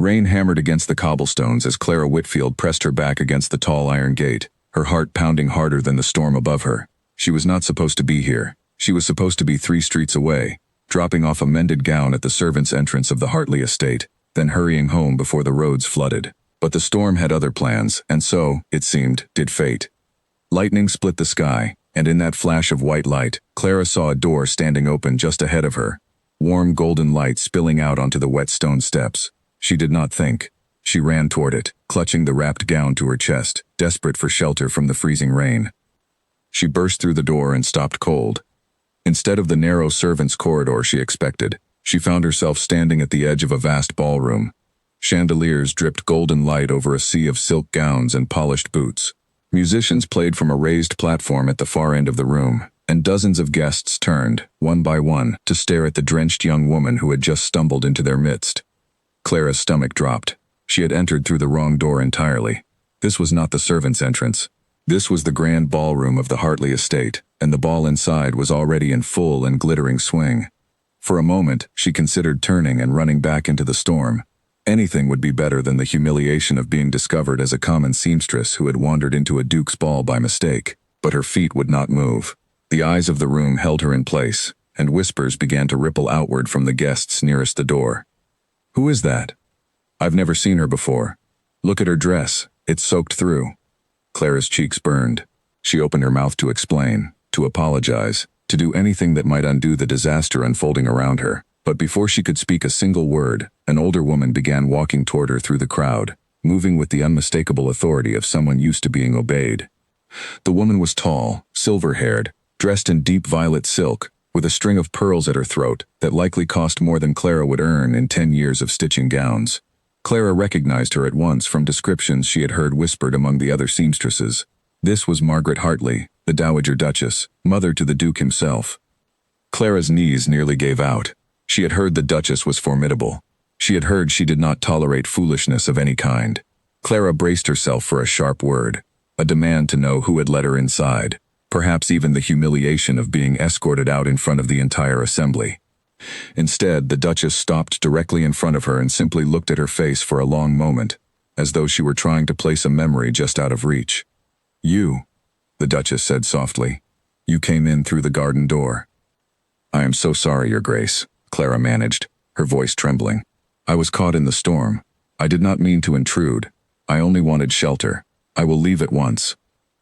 Rain hammered against the cobblestones as Clara Whitfield pressed her back against the tall iron gate, her heart pounding harder than the storm above her. She was not supposed to be here. She was supposed to be 3 streets away, dropping off a mended gown at the servants' entrance of the Hartley estate, then hurrying home before the roads flooded. But the storm had other plans, and so, it seemed, did fate. Lightning split the sky, and in that flash of white light, Clara saw a door standing open just ahead of her, warm golden light spilling out onto the wet stone steps. She did not think. She ran toward it, clutching the wrapped gown to her chest, desperate for shelter from the freezing rain. She burst through the door and stopped cold. Instead of the narrow servants' corridor she expected, she found herself standing at the edge of a vast ballroom. Chandeliers dripped golden light over a sea of silk gowns and polished boots. Musicians played from a raised platform at the far end of the room, and dozens of guests turned, one by one, to stare at the drenched young woman who had just stumbled into their midst. Clara's stomach dropped. She had entered through the wrong door entirely. This was not the servants' entrance. This was the grand ballroom of the Hartley estate, and the ball inside was already in full and glittering swing. For a moment, she considered turning and running back into the storm. Anything would be better than the humiliation of being discovered as a common seamstress who had wandered into a duke's ball by mistake. But her feet would not move. The eyes of the room held her in place, and whispers began to ripple outward from the guests nearest the door. "Who is that? I've never seen her before. Look at her dress, it's soaked through." Clara's cheeks burned. She opened her mouth to explain, to apologize, to do anything that might undo the disaster unfolding around her. But before she could speak a single word, an older woman began walking toward her through the crowd, moving with the unmistakable authority of someone used to being obeyed. The woman was tall, silver-haired, dressed in deep violet silk, with a string of pearls at her throat that likely cost more than Clara would earn in 10 years of stitching gowns. Clara recognized her at once from descriptions she had heard whispered among the other seamstresses. This was Margaret Hartley, the Dowager Duchess, mother to the Duke himself. Clara's knees nearly gave out. She had heard the Duchess was formidable. She had heard she did not tolerate foolishness of any kind. Clara braced herself for a sharp word, a demand to know who had let her inside, perhaps even the humiliation of being escorted out in front of the entire assembly. Instead, the Duchess stopped directly in front of her and simply looked at her face for a long moment, as though she were trying to place a memory just out of reach. "You," the Duchess said softly. "You came in through the garden door." "I am so sorry, Your Grace," Clara managed, her voice trembling. "I was caught in the storm. I did not mean to intrude. I only wanted shelter. I will leave at once."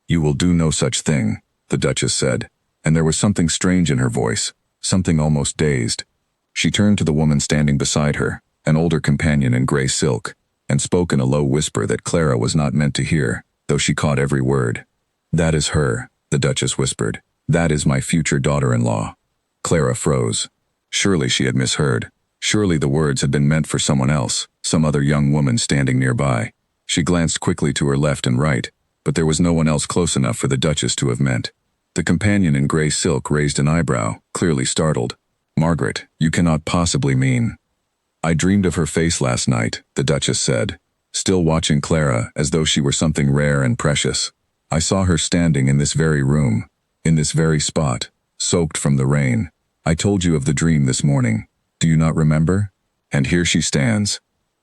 "You will do no such thing," the Duchess said, and there was something strange in her voice, something almost dazed. She turned to the woman standing beside her, an older companion in gray silk, and spoke in a low whisper that Clara was not meant to hear, though she caught every word. "That is her," the Duchess whispered. "That is my future daughter-in-law." Clara froze. Surely she had misheard. Surely the words had been meant for someone else, some other young woman standing nearby. She glanced quickly to her left and right, but there was no one else close enough for the Duchess to have meant. The companion in gray silk raised an eyebrow, clearly startled. "Margaret, you cannot possibly mean—" "I dreamed of her face last night," the Duchess said, still watching Clara as though she were something rare and precious. "I saw her standing in this very room, in this very spot, soaked from the rain. I told you of the dream this morning. Do you not remember? And here she stands."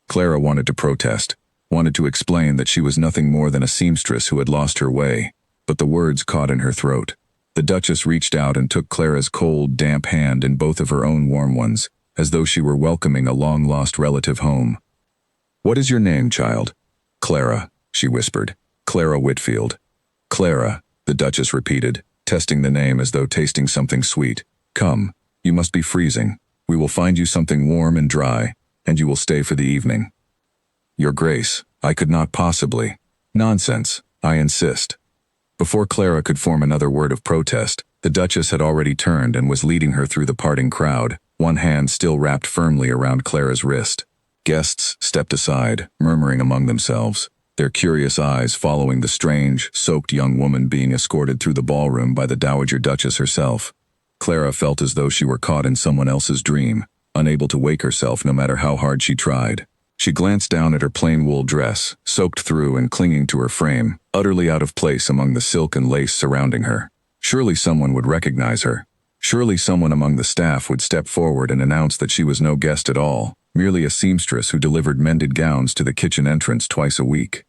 Clara wanted to protest, wanted to explain that she was nothing more than a seamstress who had lost her way, but the words caught in her throat. The Duchess reached out and took Clara's cold, damp hand in both of her own warm ones, as though she were welcoming a long-lost relative home. "What is your name, child?" "Clara," she whispered. "Clara Whitfield." "Clara," the Duchess repeated, testing the name as though tasting something sweet. "Come, you must be freezing. We will find you something warm and dry, and you will stay for the evening." "Your Grace, I could not possibly." "Nonsense, I insist." Before Clara could form another word of protest, the Duchess had already turned and was leading her through the parting crowd, one hand still wrapped firmly around Clara's wrist. Guests stepped aside, murmuring among themselves, their curious eyes following the strange, soaked young woman being escorted through the ballroom by the Dowager Duchess herself. Clara felt as though she were caught in someone else's dream, unable to wake herself no matter how hard she tried. She glanced down at her plain wool dress, soaked through and clinging to her frame, utterly out of place among the silk and lace surrounding her. Surely someone would recognize her. Surely someone among the staff would step forward and announce that she was no guest at all, merely a seamstress who delivered mended gowns to the kitchen entrance twice a week.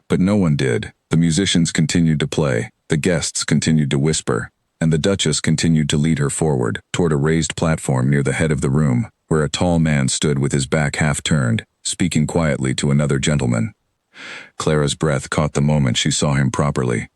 But no one did. The musicians continued to play, the guests continued to whisper, and the Duchess continued to lead her forward, toward a raised platform near the head of the room, where a tall man stood with his back half-turned, speaking quietly to another gentleman. Clara's breath caught the moment she saw him properly.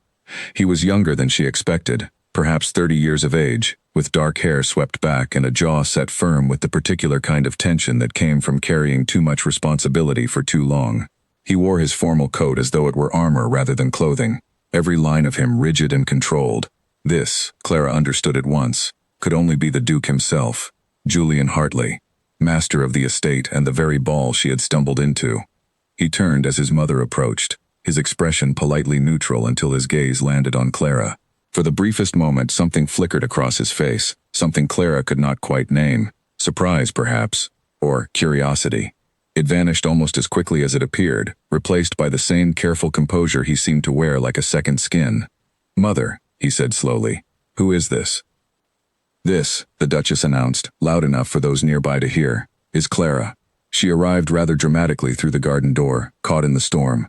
He was younger than she expected, perhaps 30 years of age, with dark hair swept back and a jaw set firm with the particular kind of tension that came from carrying too much responsibility for too long. He wore his formal coat as though it were armor rather than clothing, every line of him rigid and controlled. This, Clara understood at once, could only be the Duke himself, Julian Hartley, master of the estate and the very ball she had stumbled into. He turned as his mother approached, his expression politely neutral until his gaze landed on Clara. For the briefest moment something flickered across his face, something Clara could not quite name, surprise perhaps, or curiosity. It vanished almost as quickly as it appeared, replaced by the same careful composure he seemed to wear like a second skin. "Mother," he said slowly, "who is this?" "This," the Duchess announced, loud enough for those nearby to hear, "is Clara." She arrived rather dramatically through the garden door, caught in the storm.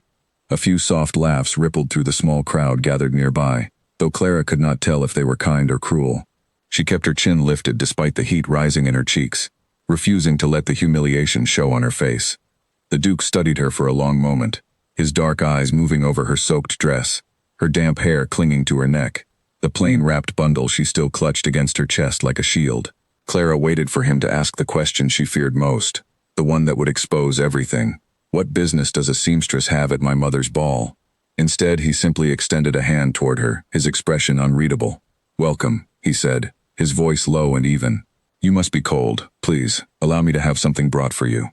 A few soft laughs rippled through the small crowd gathered nearby, though Clara could not tell if they were kind or cruel. She kept her chin lifted despite the heat rising in her cheeks, refusing to let the humiliation show on her face. The Duke studied her for a long moment, his dark eyes moving over her soaked dress, her damp hair clinging to her neck, the plain wrapped bundle she still clutched against her chest like a shield. Clara waited for him to ask the question she feared most, the one that would expose everything. "What business does a seamstress have at my mother's ball?" Instead, he simply extended a hand toward her, his expression unreadable. "Welcome," he said, his voice low and even. "You must be cold. Please, allow me to have something brought for you."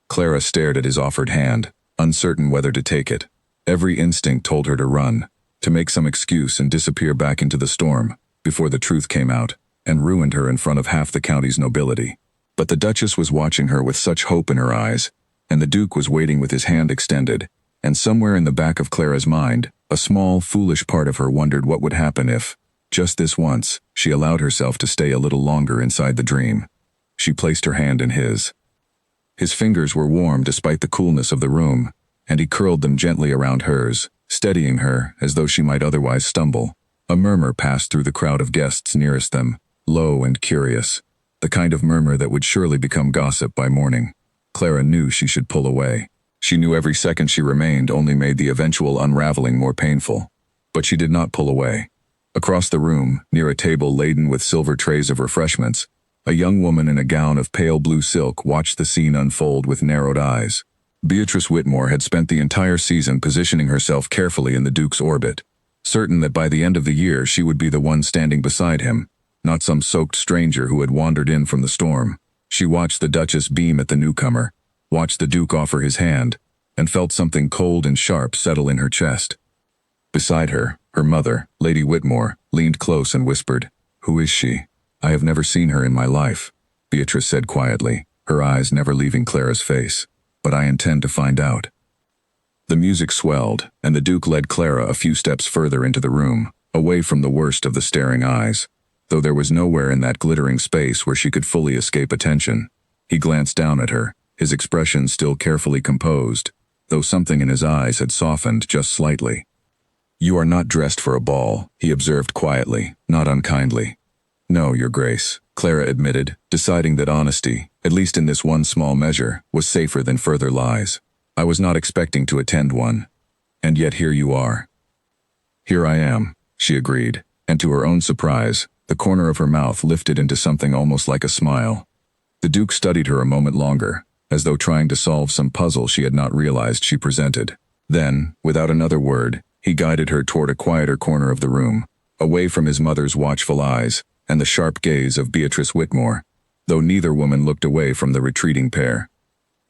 Clara stared at his offered hand, uncertain whether to take it. Every instinct told her to run, to make some excuse and disappear back into the storm, before the truth came out, and ruined her in front of half the county's nobility. But the Duchess was watching her with such hope in her eyes, and the Duke was waiting with his hand extended, and somewhere in the back of Clara's mind, a small, foolish part of her wondered what would happen if, just this once, she allowed herself to stay a little longer inside the dream. She placed her hand in his. His fingers were warm despite the coolness of the room, and he curled them gently around hers, steadying her as though she might otherwise stumble. A murmur passed through the crowd of guests nearest them, low and curious, the kind of murmur that would surely become gossip by morning. Clara knew she should pull away. She knew every second she remained only made the eventual unraveling more painful. But she did not pull away. Across the room, near a table laden with silver trays of refreshments, a young woman in a gown of pale blue silk watched the scene unfold with narrowed eyes. Beatrice Whitmore had spent the entire season positioning herself carefully in the Duke's orbit, certain that by the end of the year she would be the one standing beside him, not some soaked stranger who had wandered in from the storm. She watched the Duchess beam at the newcomer, watched the Duke offer his hand, and felt something cold and sharp settle in her chest. Beside her, her mother, Lady Whitmore, leaned close and whispered, "Who is she?" "I have never seen her in my life," Beatrice said quietly, her eyes never leaving Clara's face. "But I intend to find out." The music swelled, and the Duke led Clara a few steps further into the room, away from the worst of the staring eyes, though there was nowhere in that glittering space where she could fully escape attention. He glanced down at her, his expression still carefully composed, though something in his eyes had softened just slightly. "You are not dressed for a ball," he observed quietly, not unkindly. "No, Your Grace," Clara admitted, deciding that honesty, at least in this one small measure, was safer than further lies. "I was not expecting to attend one. And yet here you are." "Here I am," she agreed, and to her own surprise, the corner of her mouth lifted into something almost like a smile. The Duke studied her a moment longer, as though trying to solve some puzzle she had not realized she presented. Then, without another word, he guided her toward a quieter corner of the room, away from his mother's watchful eyes and the sharp gaze of Beatrice Whitmore, though neither woman looked away from the retreating pair.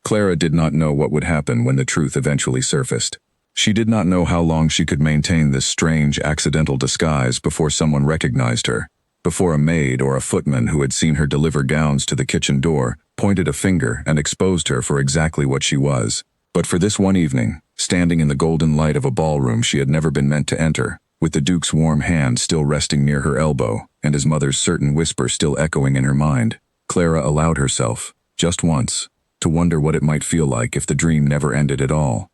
Clara did not know what would happen when the truth eventually surfaced. She did not know how long she could maintain this strange, accidental disguise before someone recognized her, before a maid or a footman who had seen her deliver gowns to the kitchen door pointed a finger and exposed her for exactly what she was. But for this one evening, standing in the golden light of a ballroom she had never been meant to enter, with the Duke's warm hand still resting near her elbow and his mother's certain whisper still echoing in her mind, Clara allowed herself, just once, to wonder what it might feel like if the dream never ended at all.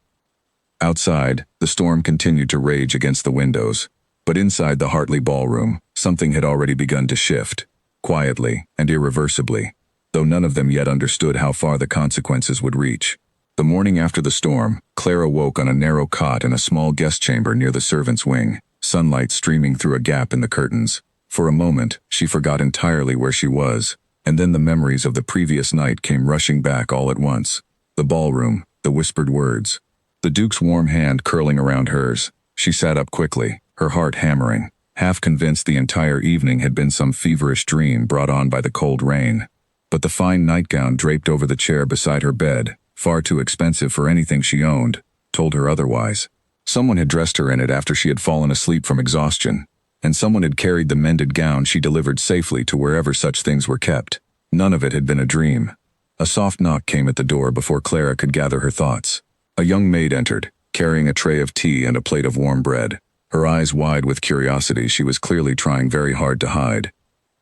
Outside, the storm continued to rage against the windows, but inside the Hartley ballroom, something had already begun to shift, quietly and irreversibly, though none of them yet understood how far the consequences would reach. The morning after the storm, Clara woke on a narrow cot in a small guest chamber near the servants' wing, sunlight streaming through a gap in the curtains. For a moment, she forgot entirely where she was, and then the memories of the previous night came rushing back all at once. The ballroom, the whispered words, the Duke's warm hand curling around hers. She sat up quickly, her heart hammering, half convinced the entire evening had been some feverish dream brought on by the cold rain. But the fine nightgown draped over the chair beside her bed, far too expensive for anything she owned, told her otherwise. Someone had dressed her in it after she had fallen asleep from exhaustion, and someone had carried the mended gown she delivered safely to wherever such things were kept. None of it had been a dream. A soft knock came at the door before Clara could gather her thoughts. A young maid entered, carrying a tray of tea and a plate of warm bread. Her eyes wide with curiosity she was clearly trying very hard to hide.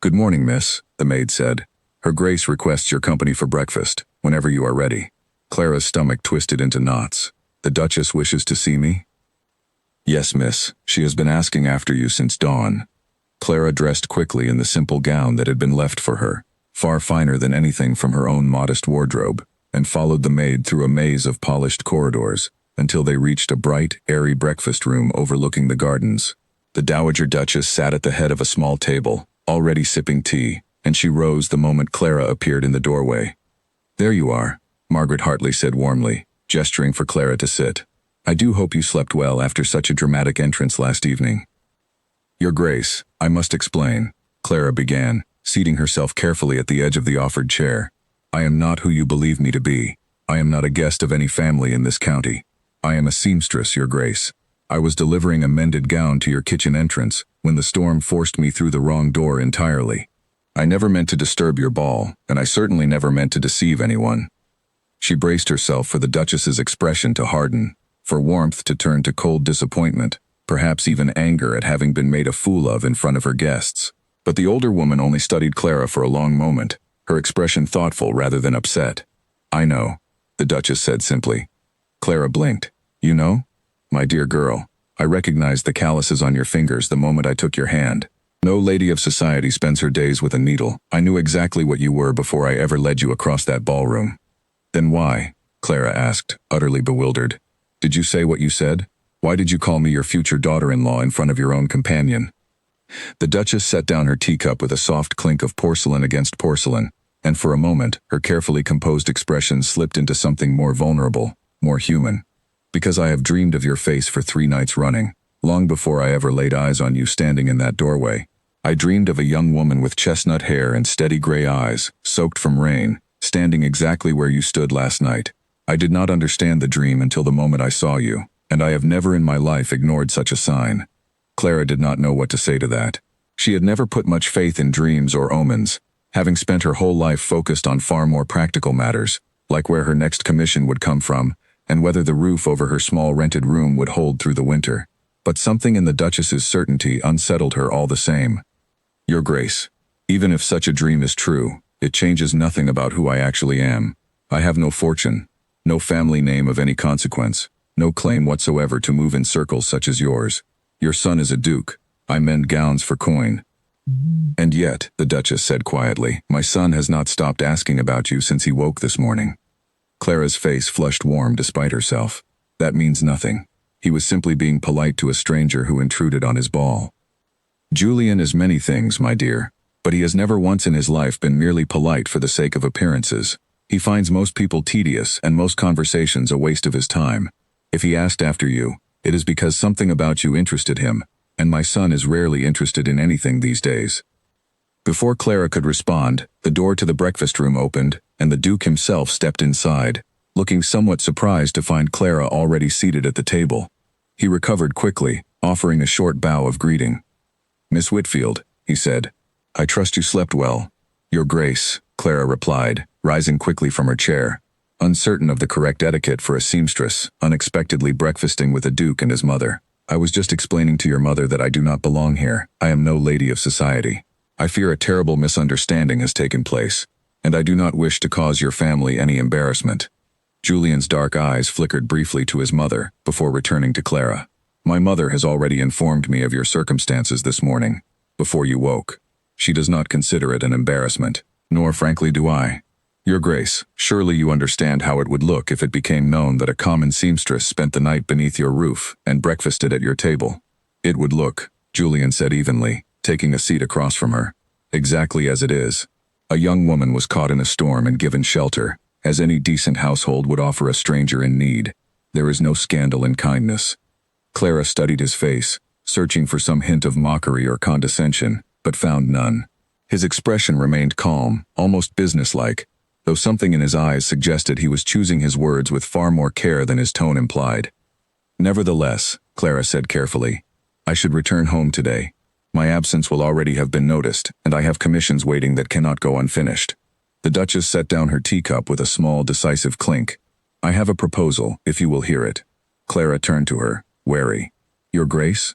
"Good morning, miss," the maid said. "Her Grace requests your company for breakfast, whenever you are ready." Clara's stomach twisted into knots. "The Duchess wishes to see me?" "Yes, miss. She has been asking after you since dawn." Clara dressed quickly in the simple gown that had been left for her, far finer than anything from her own modest wardrobe, and followed the maid through a maze of polished corridors, until they reached a bright, airy breakfast room overlooking the gardens. The Dowager Duchess sat at the head of a small table, already sipping tea, and she rose the moment Clara appeared in the doorway. "There you are," Margaret Hartley said warmly, gesturing for Clara to sit. "I do hope you slept well after such a dramatic entrance last evening." "Your Grace, I must explain," Clara began, seating herself carefully at the edge of the offered chair. "I am not who you believe me to be. I am not a guest of any family in this county. I am a seamstress, Your Grace. I was delivering a mended gown to your kitchen entrance when the storm forced me through the wrong door entirely. I never meant to disturb your ball, and I certainly never meant to deceive anyone." She braced herself for the Duchess's expression to harden, for warmth to turn to cold disappointment, perhaps even anger at having been made a fool of in front of her guests. But the older woman only studied Clara for a long moment, her expression thoughtful rather than upset. "I know," the Duchess said simply. Clara blinked. "You know? My dear girl, I recognized the calluses on your fingers the moment I took your hand. No lady of society spends her days with a needle. I knew exactly what you were before I ever led you across that ballroom." "Then why?" Clara asked, utterly bewildered. "Did you say what you said? Why did you call me your future daughter-in-law in front of your own companion?" The Duchess set down her teacup with a soft clink of porcelain against porcelain, and for a moment, her carefully composed expression slipped into something more vulnerable, more human. "Because I have dreamed of your face for 3 nights running, long before I ever laid eyes on you standing in that doorway. I dreamed of a young woman with chestnut hair and steady gray eyes, soaked from rain, standing exactly where you stood last night. I did not understand the dream until the moment I saw you, and I have never in my life ignored such a sign." Clara did not know what to say to that. She had never put much faith in dreams or omens, having spent her whole life focused on far more practical matters, like where her next commission would come from, and whether the roof over her small rented room would hold through the winter. But something in the Duchess's certainty unsettled her all the same. "Your Grace, even if such a dream is true, it changes nothing about who I actually am. I have no fortune, no family name of any consequence, no claim whatsoever to move in circles such as yours. Your son is a duke. I mend gowns for coin." "And yet," the Duchess said quietly, "my son has not stopped asking about you since he woke this morning." Clara's face flushed warm despite herself. "That means nothing. He was simply being polite to a stranger who intruded on his ball." "Julian is many things, my dear, but he has never once in his life been merely polite for the sake of appearances. He finds most people tedious and most conversations a waste of his time. If he asked after you, it is because something about you interested him, and my son is rarely interested in anything these days." Before Clara could respond, the door to the breakfast room opened, and the Duke himself stepped inside, looking somewhat surprised to find Clara already seated at the table. He recovered quickly, offering a short bow of greeting. "Miss Whitfield," he said, "I trust you slept well." "Your Grace," Clara replied, rising quickly from her chair, uncertain of the correct etiquette for a seamstress, unexpectedly breakfasting with a duke and his mother. "I was just explaining to your mother that I do not belong here. I am no lady of society. I fear a terrible misunderstanding has taken place." and I do not wish to cause your family any embarrassment." Julian's dark eyes flickered briefly to his mother before returning to Clara. "My mother has already informed me of your circumstances this morning, before you woke. She does not consider it an embarrassment, nor frankly do I. Your Grace, surely you understand how it would look if it became known that a common seamstress spent the night beneath your roof and breakfasted at your table." "It would look," Julian said evenly, taking a seat across from her, "exactly as it is. A young woman was caught in a storm and given shelter, as any decent household would offer a stranger in need. There is no scandal in kindness." Clara studied his face, searching for some hint of mockery or condescension, but found none. His expression remained calm, almost businesslike, though something in his eyes suggested he was choosing his words with far more care than his tone implied. "Nevertheless," Clara said carefully, "I should return home today. My absence will already have been noticed, and I have commissions waiting that cannot go unfinished." The Duchess set down her teacup with a small, decisive clink. "I have a proposal, if you will hear it." Clara turned to her, wary. "Your Grace?"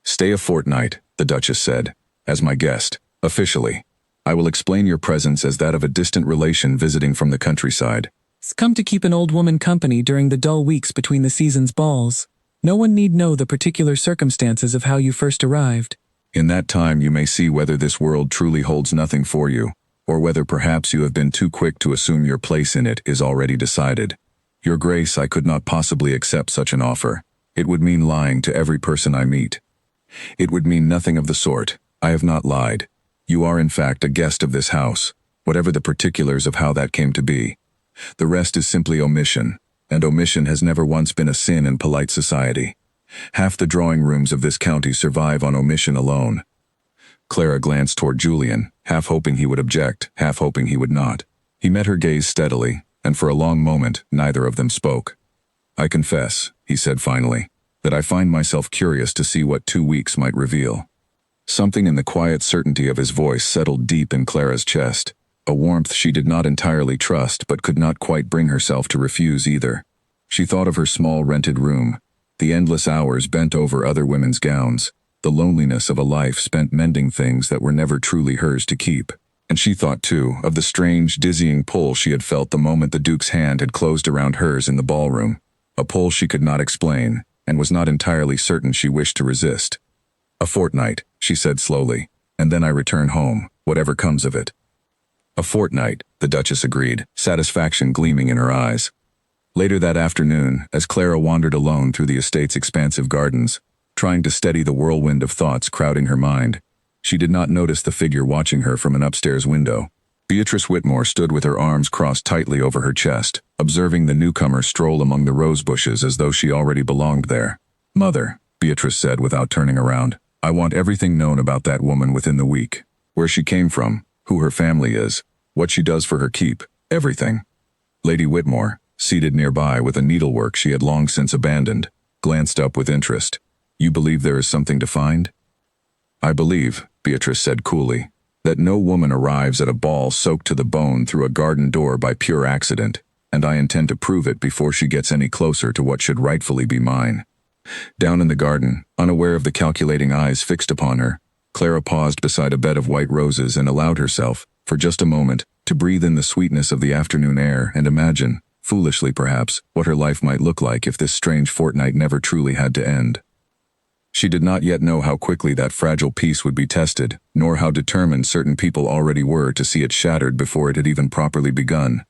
"Stay a fortnight," the Duchess said, "as my guest, officially. I will explain your presence as that of a distant relation visiting from the countryside." "It's come to keep an old woman company during the dull weeks between the season's balls. No one need know the particular circumstances of how you first arrived." "In that time you may see whether this world truly holds nothing for you, or whether perhaps you have been too quick to assume your place in it is already decided. Your Grace, I could not possibly accept such an offer. It would mean lying to every person I meet." "It would mean nothing of the sort. I have not lied. You are in fact a guest of this house, whatever the particulars of how that came to be. The rest is simply omission, and omission has never once been a sin in polite society. Half the drawing rooms of this county survive on omission alone." Clara glanced toward Julian, half hoping he would object, half hoping he would not. He met her gaze steadily, and for a long moment neither of them spoke. "I confess," he said finally, "that I find myself curious to see what 2 weeks might reveal." Something in the quiet certainty of his voice settled deep in Clara's chest, a warmth she did not entirely trust but could not quite bring herself to refuse either. She thought of her small rented room, the endless hours bent over other women's gowns, the loneliness of a life spent mending things that were never truly hers to keep. And she thought, too, of the strange, dizzying pull she had felt the moment the Duke's hand had closed around hers in the ballroom, a pull she could not explain, and was not entirely certain she wished to resist. "A fortnight," she said slowly, "and then I return home, whatever comes of it." "A fortnight," the Duchess agreed, satisfaction gleaming in her eyes. Later that afternoon, as Clara wandered alone through the estate's expansive gardens, trying to steady the whirlwind of thoughts crowding her mind, she did not notice the figure watching her from an upstairs window. Beatrice Whitmore stood with her arms crossed tightly over her chest, observing the newcomer stroll among the rose bushes as though she already belonged there. "Mother," Beatrice said without turning around, "I want everything known about that woman within the week. Where she came from, who her family is, what she does for her keep, everything." Lady Whitmore, seated nearby with a needlework she had long since abandoned, glanced up with interest. "You believe there is something to find?" "I believe," Beatrice said coolly, "that no woman arrives at a ball soaked to the bone through a garden door by pure accident, and I intend to prove it before she gets any closer to what should rightfully be mine." Down in the garden, unaware of the calculating eyes fixed upon her, Clara paused beside a bed of white roses and allowed herself, for just a moment, to breathe in the sweetness of the afternoon air and imagine, foolishly perhaps, what her life might look like if this strange fortnight never truly had to end. She did not yet know how quickly that fragile peace would be tested, nor how determined certain people already were to see it shattered before it had even properly begun.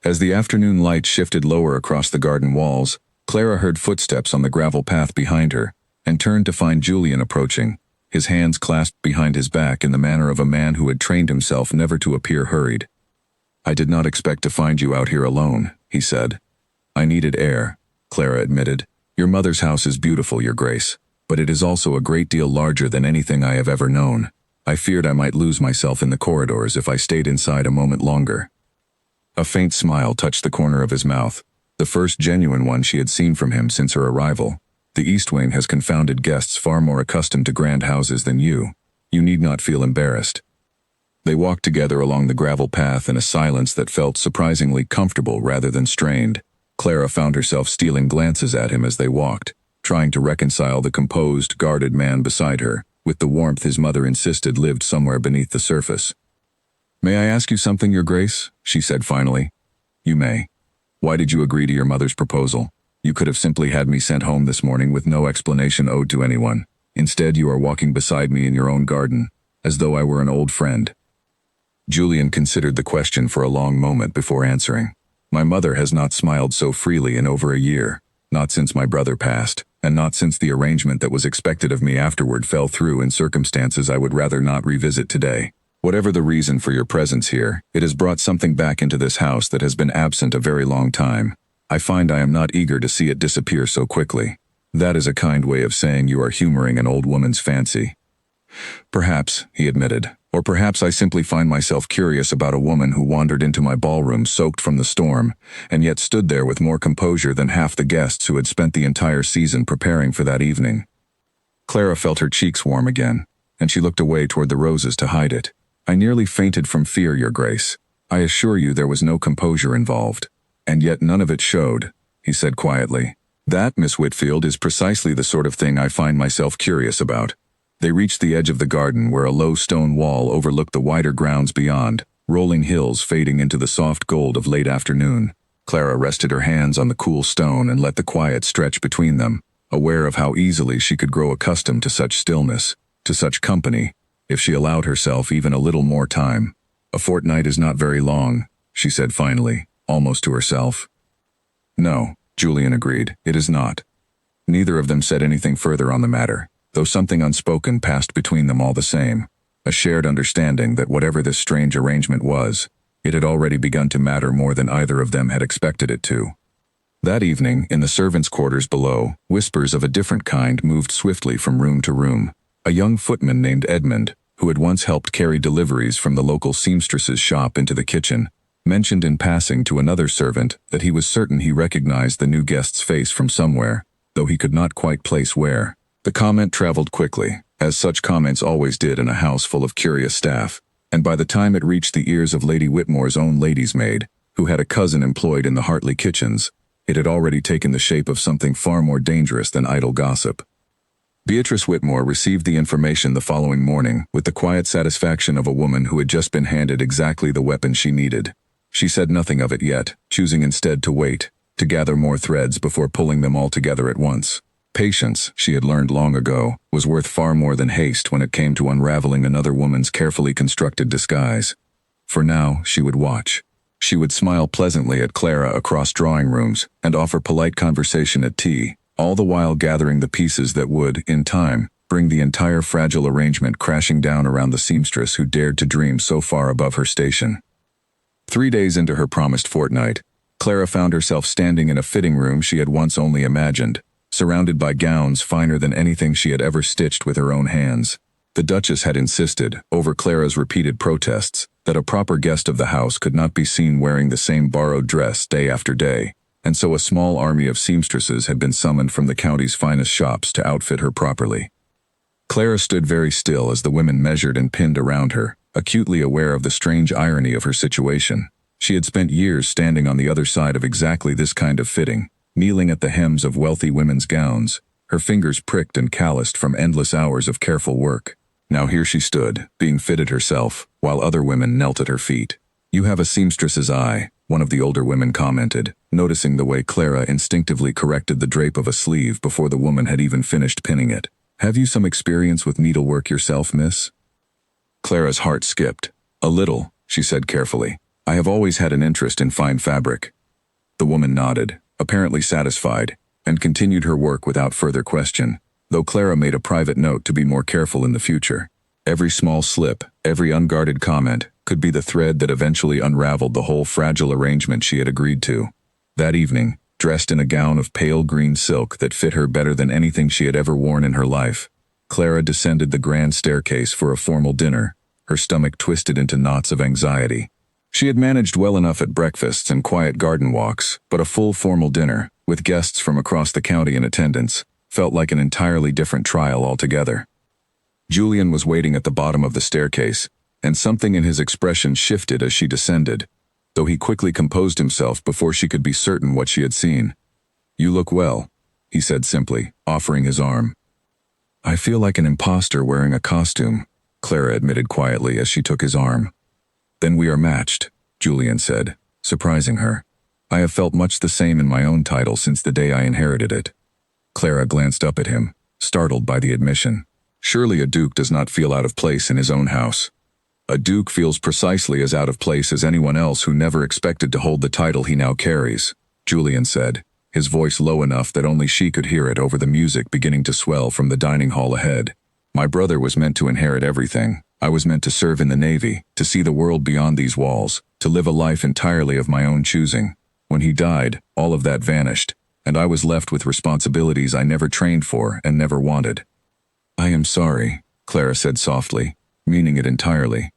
As the afternoon light shifted lower across the garden walls, Clara heard footsteps on the gravel path behind her, and turned to find Julian approaching, his hands clasped behind his back in the manner of a man who had trained himself never to appear hurried. "I did not expect to find you out here alone," he said. "I needed air," Clara admitted. "Your mother's house is beautiful, Your Grace, but it is also a great deal larger than anything I have ever known. I feared I might lose myself in the corridors if I stayed inside a moment longer." A faint smile touched the corner of his mouth, the first genuine one she had seen from him since her arrival. "The East Wing has confounded guests far more accustomed to grand houses than you. You need not feel embarrassed." They walked together along the gravel path in a silence that felt surprisingly comfortable rather than strained. Clara found herself stealing glances at him as they walked, trying to reconcile the composed, guarded man beside her with the warmth his mother insisted lived somewhere beneath the surface. "May I ask you something, Your Grace?" she said finally. "You may. Why did you agree to your mother's proposal? You could have simply had me sent home this morning with no explanation owed to anyone. Instead, you are walking beside me in your own garden, as though I were an old friend." Julian considered the question for a long moment before answering. "My mother has not smiled so freely in over a year, not since my brother passed, and not since the arrangement that was expected of me afterward fell through in circumstances I would rather not revisit today. Whatever the reason for your presence here, it has brought something back into this house that has been absent a very long time. I find I am not eager to see it disappear so quickly. That is a kind way of saying you are humoring an old woman's fancy." "Perhaps," he admitted, "or perhaps I simply find myself curious about a woman who wandered into my ballroom soaked from the storm, and yet stood there with more composure than half the guests who had spent the entire season preparing for that evening." Clara felt her cheeks warm again, and she looked away toward the roses to hide it. "I nearly fainted from fear, Your Grace. I assure you there was no composure involved. And yet none of it showed," he said quietly. "That, Miss Whitfield, is precisely the sort of thing I find myself curious about." They reached the edge of the garden where a low stone wall overlooked the wider grounds beyond, rolling hills fading into the soft gold of late afternoon. Clara rested her hands on the cool stone and let the quiet stretch between them, aware of how easily she could grow accustomed to such stillness, to such company, if she allowed herself even a little more time. "A fortnight is not very long," she said finally, almost to herself. "No," Julian agreed, "it is not." Neither of them said anything further on the matter, though something unspoken passed between them all the same, a shared understanding that whatever this strange arrangement was, it had already begun to matter more than either of them had expected it to. That evening, in the servants' quarters below, whispers of a different kind moved swiftly from room to room. A young footman named Edmund, who had once helped carry deliveries from the local seamstress's shop into the kitchen, mentioned in passing to another servant that he was certain he recognized the new guest's face from somewhere, though he could not quite place where. The comment traveled quickly, as such comments always did in a house full of curious staff, and by the time it reached the ears of Lady Whitmore's own lady's maid, who had a cousin employed in the Hartley kitchens, it had already taken the shape of something far more dangerous than idle gossip. Beatrice Whitmore received the information the following morning with the quiet satisfaction of a woman who had just been handed exactly the weapon she needed. She said nothing of it yet, choosing instead to wait, to gather more threads before pulling them all together at once. Patience, she had learned long ago, was worth far more than haste when it came to unraveling another woman's carefully constructed disguise. For now, she would watch. She would smile pleasantly at Clara across drawing rooms and offer polite conversation at tea, all the while gathering the pieces that would, in time, bring the entire fragile arrangement crashing down around the seamstress who dared to dream so far above her station. 3 days into her promised fortnight, Clara found herself standing in a fitting room she had once only imagined, surrounded by gowns finer than anything she had ever stitched with her own hands. The Duchess had insisted, over Clara's repeated protests, that a proper guest of the house could not be seen wearing the same borrowed dress day after day, and so a small army of seamstresses had been summoned from the county's finest shops to outfit her properly. Clara stood very still as the women measured and pinned around her, acutely aware of the strange irony of her situation. She had spent years standing on the other side of exactly this kind of fitting, kneeling at the hems of wealthy women's gowns, her fingers pricked and calloused from endless hours of careful work. Now here she stood, being fitted herself, while other women knelt at her feet. "You have a seamstress's eye," one of the older women commented, noticing the way Clara instinctively corrected the drape of a sleeve before the woman had even finished pinning it. "Have you some experience with needlework yourself, miss?" Clara's heart skipped. "A little," she said carefully. "I have always had an interest in fine fabric." The woman nodded, apparently satisfied, and continued her work without further question, though Clara made a private note to be more careful in the future. Every small slip, every unguarded comment, could be the thread that eventually unraveled the whole fragile arrangement she had agreed to. That evening, dressed in a gown of pale green silk that fit her better than anything she had ever worn in her life, Clara descended the grand staircase for a formal dinner, her stomach twisted into knots of anxiety. She had managed well enough at breakfasts and quiet garden walks, but a full formal dinner, with guests from across the county in attendance, felt like an entirely different trial altogether. Julian was waiting at the bottom of the staircase, and something in his expression shifted as she descended, though he quickly composed himself before she could be certain what she had seen. "You look well," he said simply, offering his arm. "I feel like an imposter wearing a costume," Clara admitted quietly as she took his arm. Then we are matched, Julian said, surprising her. I have felt much the same in my own title since the day I inherited it. Clara glanced up at him, startled by the admission. Surely a duke does not feel out of place in his own house. A duke feels precisely as out of place as anyone else who never expected to hold the title he now carries, Julian said, his voice low enough that only she could hear it over the music beginning to swell from the dining hall ahead. My brother was meant to inherit everything. I was meant to serve in the Navy, to see the world beyond these walls, to live a life entirely of my own choosing. When he died, all of that vanished, and I was left with responsibilities I never trained for and never wanted. I am sorry, Clara said softly, meaning it entirely.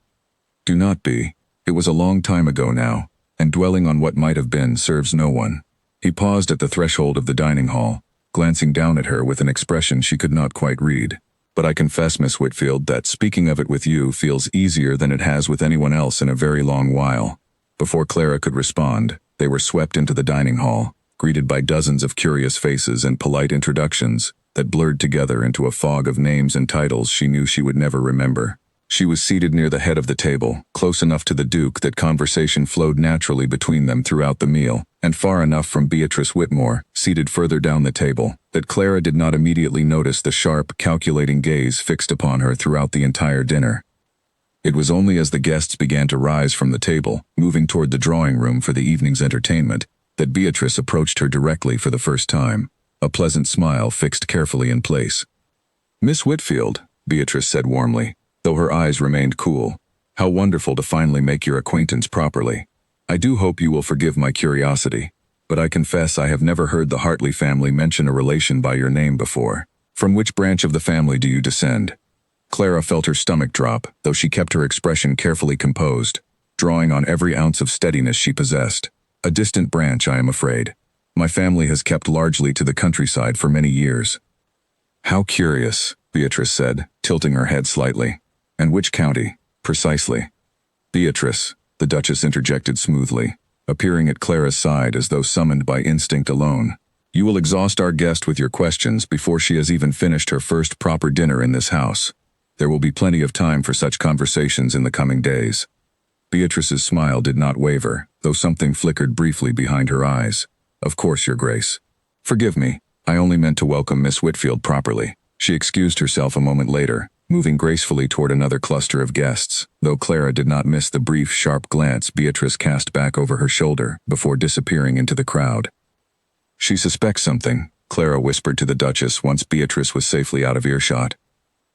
Do not be. It was a long time ago now, and dwelling on what might have been serves no one. He paused at the threshold of the dining hall, glancing down at her with an expression she could not quite read. But I confess, Miss Whitfield, that speaking of it with you feels easier than it has with anyone else in a very long while. Before Clara could respond, they were swept into the dining hall, greeted by dozens of curious faces and polite introductions that blurred together into a fog of names and titles she knew she would never remember. She was seated near the head of the table, close enough to the Duke that conversation flowed naturally between them throughout the meal, and far enough from Beatrice Whitmore, seated further down the table, that Clara did not immediately notice the sharp, calculating gaze fixed upon her throughout the entire dinner. It was only as the guests began to rise from the table, moving toward the drawing room for the evening's entertainment, that Beatrice approached her directly for the first time, a pleasant smile fixed carefully in place. "Miss Whitfield," Beatrice said warmly, though her eyes remained cool, "how wonderful to finally make your acquaintance properly. I do hope you will forgive my curiosity, but I confess I have never heard the Hartley family mention a relation by your name before. From which branch of the family do you descend?" Clara felt her stomach drop, though she kept her expression carefully composed, drawing on every ounce of steadiness she possessed. "A distant branch, I am afraid. My family has kept largely to the countryside for many years." "How curious," Beatrice said, tilting her head slightly. "And which county, precisely?" "Beatrice," the Duchess interjected smoothly, appearing at Clara's side as though summoned by instinct alone. "You will exhaust our guest with your questions before she has even finished her first proper dinner in this house. There will be plenty of time for such conversations in the coming days." Beatrice's smile did not waver, though something flickered briefly behind her eyes. "Of course, Your Grace. Forgive me, I only meant to welcome Miss Whitfield properly." She excused herself a moment later, moving gracefully toward another cluster of guests, though Clara did not miss the brief, sharp glance Beatrice cast back over her shoulder before disappearing into the crowd. "She suspects something," Clara whispered to the Duchess once Beatrice was safely out of earshot.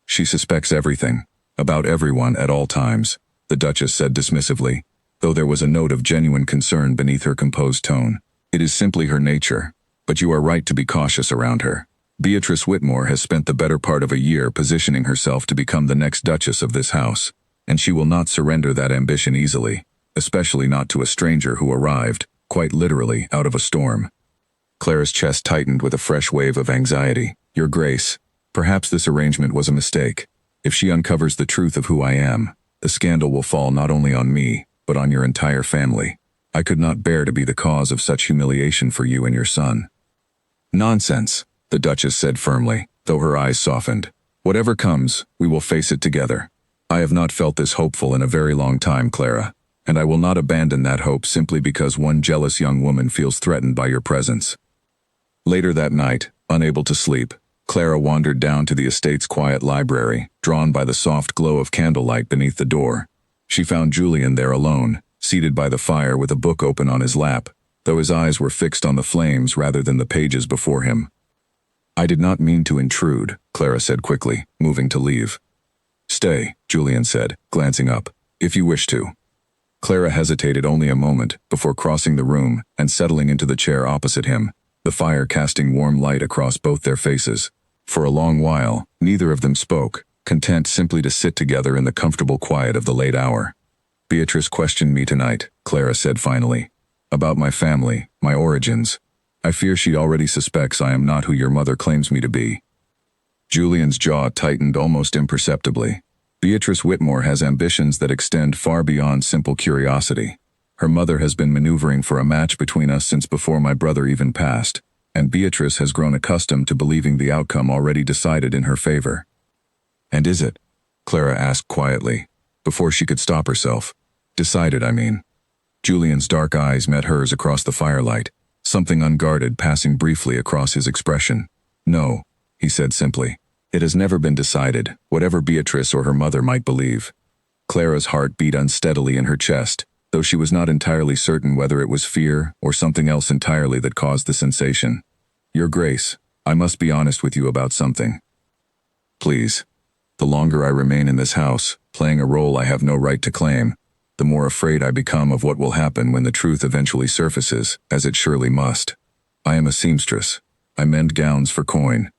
"She suspects everything, about everyone at all times," the Duchess said dismissively, though there was a note of genuine concern beneath her composed tone. "It is simply her nature, but you are right to be cautious around her. Beatrice Whitmore has spent the better part of a year positioning herself to become the next Duchess of this house, and she will not surrender that ambition easily, especially not to a stranger who arrived, quite literally, out of a storm." Clara's chest tightened with a fresh wave of anxiety. "Your Grace, perhaps this arrangement was a mistake. If she uncovers the truth of who I am, the scandal will fall not only on me, but on your entire family. I could not bear to be the cause of such humiliation for you and your son." "Nonsense," the Duchess said firmly, though her eyes softened. "Whatever comes, we will face it together. I have not felt this hopeful in a very long time, Clara, and I will not abandon that hope simply because one jealous young woman feels threatened by your presence." Later that night, unable to sleep, Clara wandered down to the estate's quiet library, drawn by the soft glow of candlelight beneath the door. She found Julian there alone, seated by the fire with a book open on his lap, though his eyes were fixed on the flames rather than the pages before him. "I did not mean to intrude," Clara said quickly, moving to leave. "Stay," Julian said, glancing up, "if you wish to." Clara hesitated only a moment before crossing the room and settling into the chair opposite him, the fire casting warm light across both their faces. For a long while, neither of them spoke, content simply to sit together in the comfortable quiet of the late hour. "Beatrice questioned me tonight," Clara said finally, "about my family, my origins. I fear she already suspects I am not who your mother claims me to be." Julian's jaw tightened almost imperceptibly. Beatrice Whitmore has ambitions that extend far beyond simple curiosity. Her mother has been maneuvering for a match between us since before my brother even passed, and Beatrice has grown accustomed to believing the outcome already decided in her favor. "And is it?" Clara asked quietly, before she could stop herself. Decided, I mean. Julian's dark eyes met hers across the firelight, something unguarded passing briefly across his expression. No, he said simply. It has never been decided, whatever Beatrice or her mother might believe. Clara's heart beat unsteadily in her chest, though she was not entirely certain whether it was fear or something else entirely that caused the sensation. Your Grace, I must be honest with you about something. Please. The longer I remain in this house, playing a role I have no right to claim, the more afraid I become of what will happen when the truth eventually surfaces, as it surely must. I am a seamstress. I mend gowns for coin.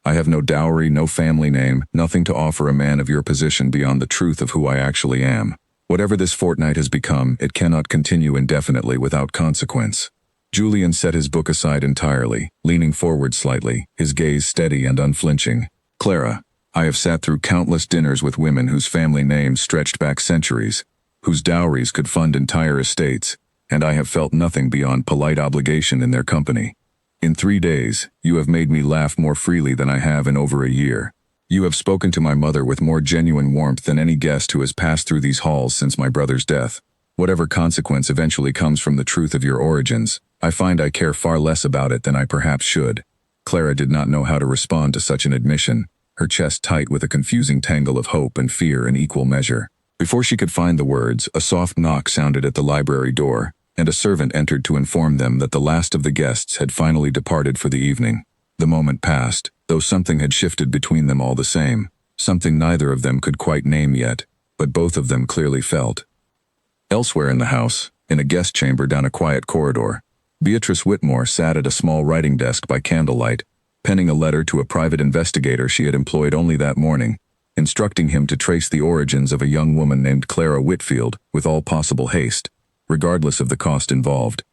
I have no dowry, no family name, nothing to offer a man of your position beyond the truth of who I actually am. Whatever this fortnight has become, it cannot continue indefinitely without consequence. Julian set his book aside entirely, leaning forward slightly, his gaze steady and unflinching. Clara, I have sat through countless dinners with women whose family names stretched back centuries, whose dowries could fund entire estates, and I have felt nothing beyond polite obligation in their company. In 3 days, you have made me laugh more freely than I have in over a year. You have spoken to my mother with more genuine warmth than any guest who has passed through these halls since my brother's death. Whatever consequence eventually comes from the truth of your origins, I find I care far less about it than I perhaps should. Clara did not know how to respond to such an admission, her chest tight with a confusing tangle of hope and fear in equal measure. Before she could find the words, a soft knock sounded at the library door, and a servant entered to inform them that the last of the guests had finally departed for the evening. The moment passed, though something had shifted between them all the same, something neither of them could quite name yet, but both of them clearly felt. Elsewhere in the house, in a guest chamber down a quiet corridor, Beatrice Whitmore sat at a small writing desk by candlelight, penning a letter to a private investigator she had employed only that morning, instructing him to trace the origins of a young woman named Clara Whitfield with all possible haste, regardless of the cost involved.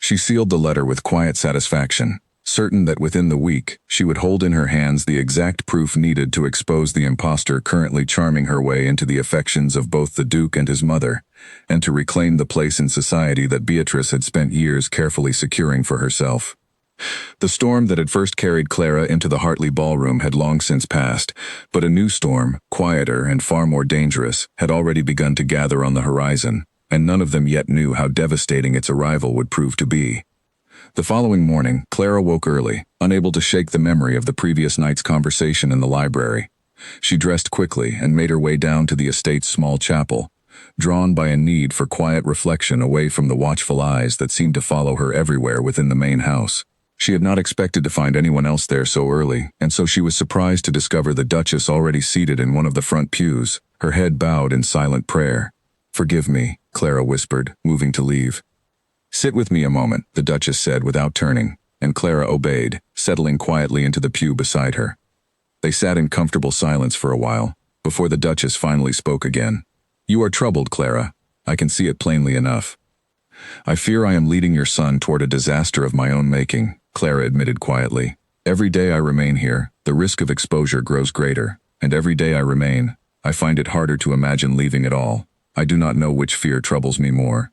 She sealed the letter with quiet satisfaction, certain that within the week she would hold in her hands the exact proof needed to expose the impostor currently charming her way into the affections of both the Duke and his mother, and to reclaim the place in society that Beatrice had spent years carefully securing for herself. The storm that had first carried Clara into the Hartley Ballroom had long since passed, but a new storm, quieter and far more dangerous, had already begun to gather on the horizon, and none of them yet knew how devastating its arrival would prove to be. The following morning, Clara woke early, unable to shake the memory of the previous night's conversation in the library. She dressed quickly and made her way down to the estate's small chapel, drawn by a need for quiet reflection away from the watchful eyes that seemed to follow her everywhere within the main house. She had not expected to find anyone else there so early, and so she was surprised to discover the Duchess already seated in one of the front pews, her head bowed in silent prayer. "Forgive me," Clara whispered, moving to leave. "Sit with me a moment," the Duchess said without turning, and Clara obeyed, settling quietly into the pew beside her. They sat in comfortable silence for a while, before the Duchess finally spoke again. "You are troubled, Clara. I can see it plainly enough." "I fear I am leading your son toward a disaster of my own making," Clara admitted quietly. "Every day I remain here, the risk of exposure grows greater, and every day I remain, I find it harder to imagine leaving at all. I do not know which fear troubles me more."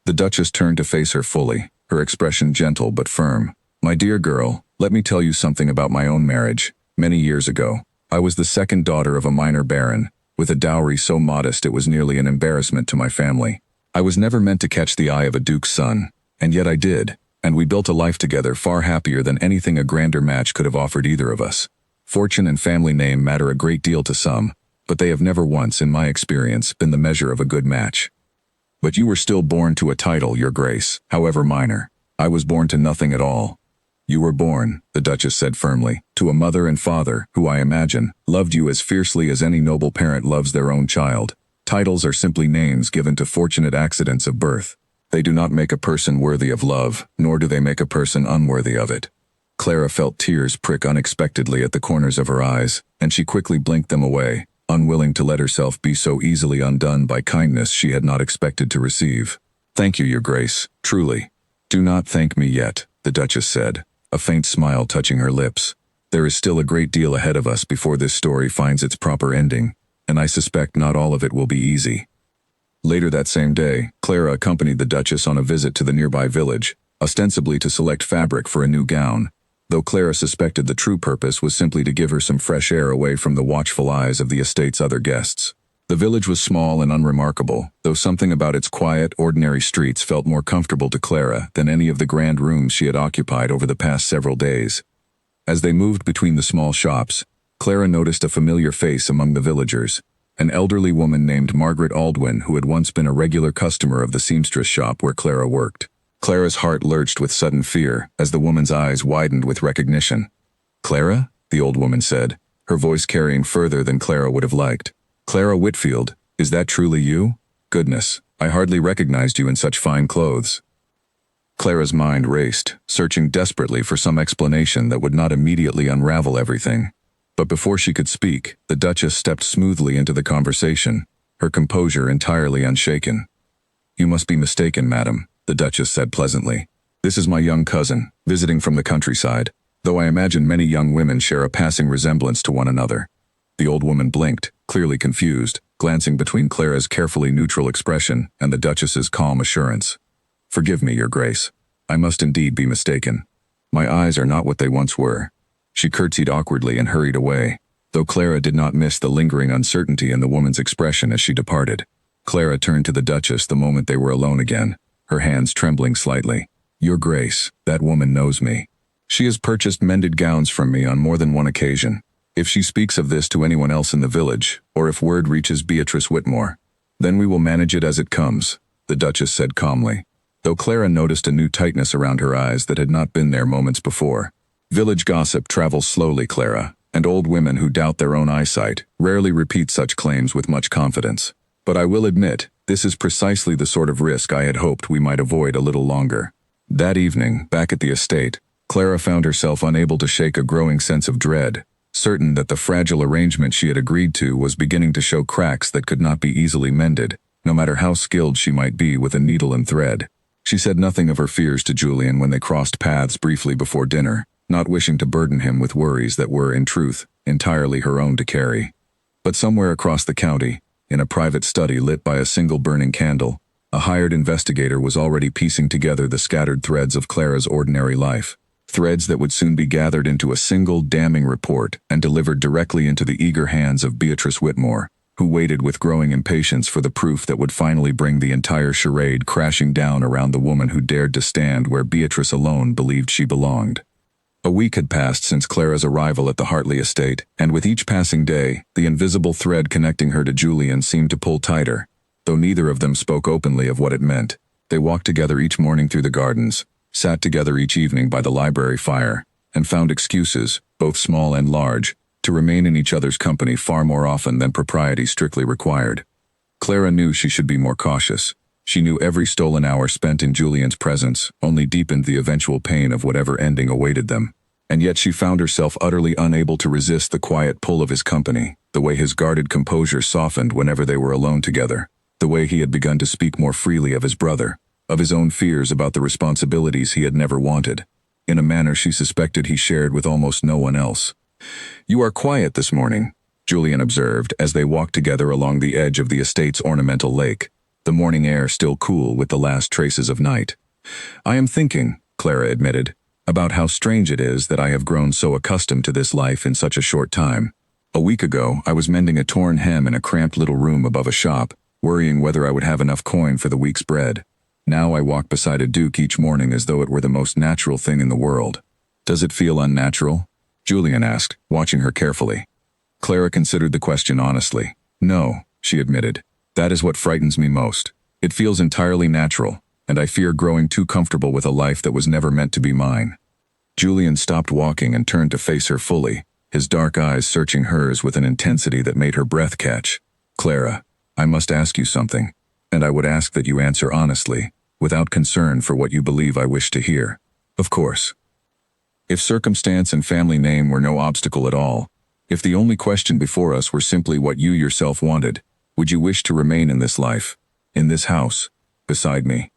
The Duchess turned to face her fully, her expression gentle but firm. "My dear girl, let me tell you something about my own marriage. Many years ago, I was the second daughter of a minor baron, with a dowry so modest it was nearly an embarrassment to my family. I was never meant to catch the eye of a duke's son, and yet I did, and we built a life together far happier than anything a grander match could have offered either of us. Fortune and family name matter a great deal to some, but they have never once, in my experience, been the measure of a good match. But you were still born to a title, Your Grace, however minor. I was born to nothing at all. You were born," the Duchess said firmly, "to a mother and father who, I imagine, loved you as fiercely as any noble parent loves their own child. Titles are simply names given to fortunate accidents of birth. They do not make a person worthy of love, nor do they make a person unworthy of it." Clara felt tears prick unexpectedly at the corners of her eyes, and she quickly blinked them away, unwilling to let herself be so easily undone by kindness she had not expected to receive. "Thank you, Your Grace, truly." "Do not thank me yet," the Duchess said, a faint smile touching her lips. "There is still a great deal ahead of us before this story finds its proper ending, and I suspect not all of it will be easy." Later that same day, Clara accompanied the Duchess on a visit to the nearby village, ostensibly to select fabric for a new gown, though Clara suspected the true purpose was simply to give her some fresh air away from the watchful eyes of the estate's other guests. The village was small and unremarkable, though something about its quiet, ordinary streets felt more comfortable to Clara than any of the grand rooms she had occupied over the past several days. As they moved between the small shops, Clara noticed a familiar face among the villagers, an elderly woman named Margaret Aldwin who had once been a regular customer of the seamstress shop where Clara worked. Clara's heart lurched with sudden fear as the woman's eyes widened with recognition. "Clara?" the old woman said, her voice carrying further than Clara would have liked. "Clara Whitfield, is that truly you? Goodness, I hardly recognized you in such fine clothes." Clara's mind raced, searching desperately for some explanation that would not immediately unravel everything. But before she could speak, the Duchess stepped smoothly into the conversation, her composure entirely unshaken. "You must be mistaken, madam," the Duchess said pleasantly. "This is my young cousin, visiting from the countryside, though I imagine many young women share a passing resemblance to one another." The old woman blinked, clearly confused, glancing between Clara's carefully neutral expression and the Duchess's calm assurance. "Forgive me, Your Grace. I must indeed be mistaken. My eyes are not what they once were." She curtsied awkwardly and hurried away, though Clara did not miss the lingering uncertainty in the woman's expression as she departed. Clara turned to the Duchess the moment they were alone again, her hands trembling slightly. "Your Grace, that woman knows me. She has purchased mended gowns from me on more than one occasion. If she speaks of this to anyone else in the village, or if word reaches Beatrice Whitmore, then we will manage it as it comes," the Duchess said calmly, though Clara noticed a new tightness around her eyes that had not been there moments before. "Village gossip travels slowly, Clara, and old women who doubt their own eyesight rarely repeat such claims with much confidence. But I will admit, this is precisely the sort of risk I had hoped we might avoid a little longer." That evening, back at the estate, Clara found herself unable to shake a growing sense of dread, certain that the fragile arrangement she had agreed to was beginning to show cracks that could not be easily mended, no matter how skilled she might be with a needle and thread. She said nothing of her fears to Julian when they crossed paths briefly before dinner, not wishing to burden him with worries that were, in truth, entirely her own to carry. But somewhere across the county, in a private study lit by a single burning candle, a hired investigator was already piecing together the scattered threads of Clara's ordinary life. Threads that would soon be gathered into a single damning report and delivered directly into the eager hands of Beatrice Whitmore, who waited with growing impatience for the proof that would finally bring the entire charade crashing down around the woman who dared to stand where Beatrice alone believed she belonged. A week had passed since Clara's arrival at the Hartley estate, and with each passing day, the invisible thread connecting her to Julian seemed to pull tighter. Though neither of them spoke openly of what it meant, they walked together each morning through the gardens, sat together each evening by the library fire, and found excuses, both small and large, to remain in each other's company far more often than propriety strictly required. Clara knew she should be more cautious. She knew every stolen hour spent in Julian's presence only deepened the eventual pain of whatever ending awaited them. And yet she found herself utterly unable to resist the quiet pull of his company, the way his guarded composure softened whenever they were alone together, the way he had begun to speak more freely of his brother, of his own fears about the responsibilities he had never wanted, in a manner she suspected he shared with almost no one else. "You are quiet this morning," Julian observed as they walked together along the edge of the estate's ornamental lake, the morning air still cool with the last traces of night. "I am thinking," Clara admitted, "about how strange it is that I have grown so accustomed to this life in such a short time. A week ago, I was mending a torn hem in a cramped little room above a shop, worrying whether I would have enough coin for the week's bread. Now I walk beside a duke each morning as though it were the most natural thing in the world." "Does it feel unnatural?" Julian asked, watching her carefully. Clara considered the question honestly. "No," she admitted. "That is what frightens me most. It feels entirely natural, and I fear growing too comfortable with a life that was never meant to be mine." Julian stopped walking and turned to face her fully, his dark eyes searching hers with an intensity that made her breath catch. "Clara, I must ask you something, and I would ask that you answer honestly, without concern for what you believe I wish to hear." "Of course." "If circumstance and family name were no obstacle at all, if the only question before us were simply what you yourself wanted, would you wish to remain in this life, in this house, beside me?"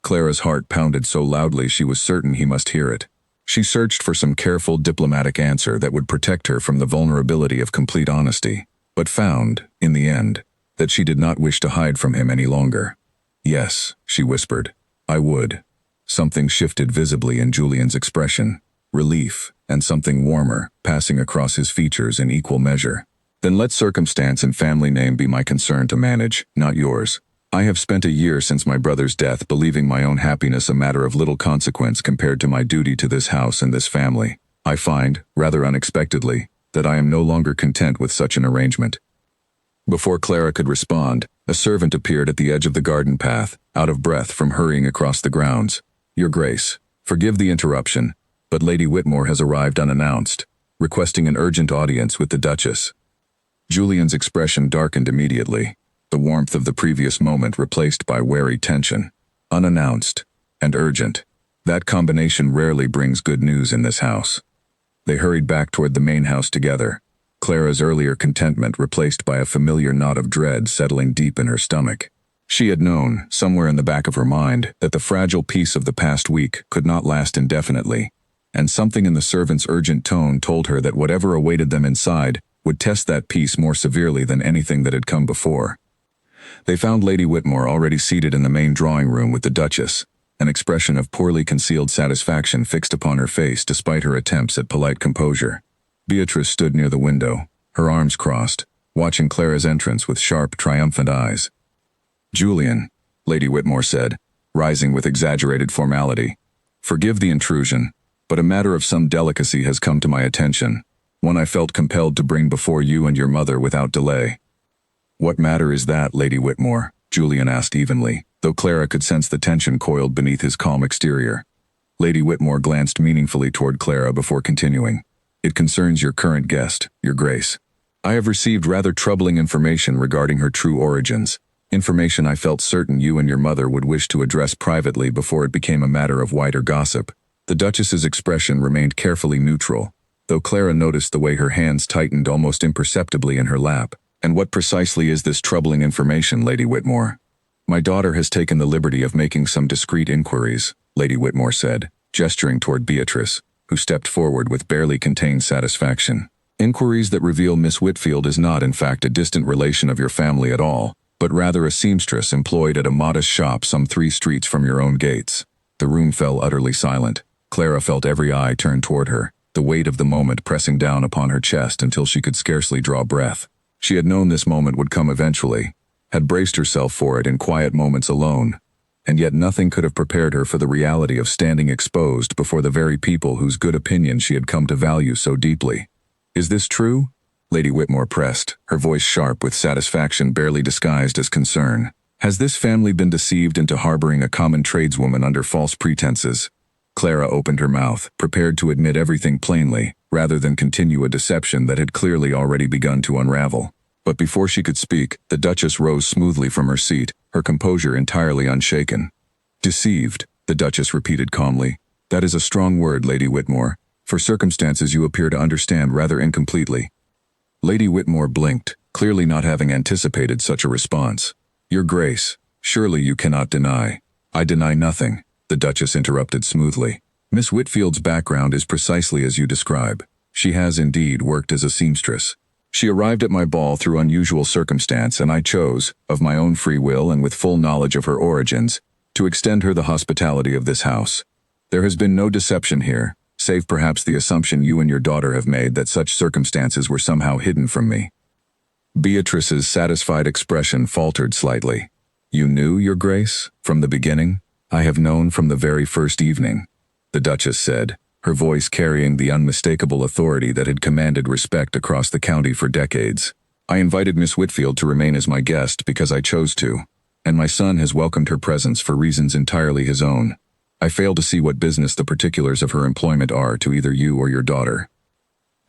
Clara's heart pounded so loudly she was certain he must hear it. She searched for some careful diplomatic answer that would protect her from the vulnerability of complete honesty, but found, in the end, that she did not wish to hide from him any longer. "Yes," she whispered, "I would." Something shifted visibly in Julian's expression, relief, and something warmer, passing across his features in equal measure. Then let circumstance and family name be my concern to manage, not yours. I have spent a year since my brother's death believing my own happiness a matter of little consequence compared to my duty to this house and this family. I find, rather unexpectedly, that I am no longer content with such an arrangement. Before Clara could respond, a servant appeared at the edge of the garden path, out of breath from hurrying across the grounds. Your Grace, forgive the interruption, but Lady Whitmore has arrived unannounced, requesting an urgent audience with the Duchess. Julian's expression darkened immediately, the warmth of the previous moment replaced by wary tension. Unannounced and urgent. That combination rarely brings good news in this house. They hurried back toward the main house together, Clara's earlier contentment replaced by a familiar knot of dread settling deep in her stomach. She had known, somewhere in the back of her mind, that the fragile peace of the past week could not last indefinitely, and something in the servant's urgent tone told her that whatever awaited them inside would test that peace more severely than anything that had come before. They found Lady Whitmore already seated in the main drawing room with the Duchess, an expression of poorly concealed satisfaction fixed upon her face despite her attempts at polite composure. Beatrice stood near the window, her arms crossed, watching Clara's entrance with sharp, triumphant eyes. Julian, Lady Whitmore said, rising with exaggerated formality, forgive the intrusion, but a matter of some delicacy has come to my attention, one I felt compelled to bring before you and your mother without delay. What matter is that, Lady Whitmore? Julian asked evenly, though Clara could sense the tension coiled beneath his calm exterior. Lady Whitmore glanced meaningfully toward Clara before continuing. It concerns your current guest, Your Grace. I have received rather troubling information regarding her true origins, information I felt certain you and your mother would wish to address privately before it became a matter of wider gossip. The Duchess's expression remained carefully neutral, though Clara noticed the way her hands tightened almost imperceptibly in her lap. And what precisely is this troubling information, Lady Whitmore? My daughter has taken the liberty of making some discreet inquiries, Lady Whitmore said, gesturing toward Beatrice, who stepped forward with barely contained satisfaction. Inquiries that reveal Miss Whitfield is not in fact a distant relation of your family at all, but rather a seamstress employed at a modest shop some 3 streets from your own gates. The room fell utterly silent. Clara felt every eye turned toward her, the weight of the moment pressing down upon her chest until she could scarcely draw breath. She had known this moment would come eventually, had braced herself for it in quiet moments alone, and yet nothing could have prepared her for the reality of standing exposed before the very people whose good opinion she had come to value so deeply. Is this true? Lady Whitmore pressed, her voice sharp with satisfaction barely disguised as concern. Has this family been deceived into harboring a common tradeswoman under false pretenses? Clara opened her mouth, prepared to admit everything plainly, rather than continue a deception that had clearly already begun to unravel. But before she could speak, the Duchess rose smoothly from her seat, her composure entirely unshaken. Deceived, the Duchess repeated calmly. That is a strong word, Lady Whitmore. For circumstances you appear to understand rather incompletely. Lady Whitmore blinked, clearly not having anticipated such a response. Your Grace, surely you cannot deny. I deny nothing, the Duchess interrupted smoothly. Miss Whitfield's background is precisely as you describe. She has indeed worked as a seamstress. She arrived at my ball through unusual circumstance, and I chose, of my own free will and with full knowledge of her origins, to extend her the hospitality of this house. There has been no deception here, save perhaps the assumption you and your daughter have made that such circumstances were somehow hidden from me. Beatrice's satisfied expression faltered slightly. You knew, Your Grace, from the beginning? I have known from the very first evening, the Duchess said, her voice carrying the unmistakable authority that had commanded respect across the county for decades. I invited Miss Whitfield to remain as my guest because I chose to, and my son has welcomed her presence for reasons entirely his own. I fail to see what business the particulars of her employment are to either you or your daughter.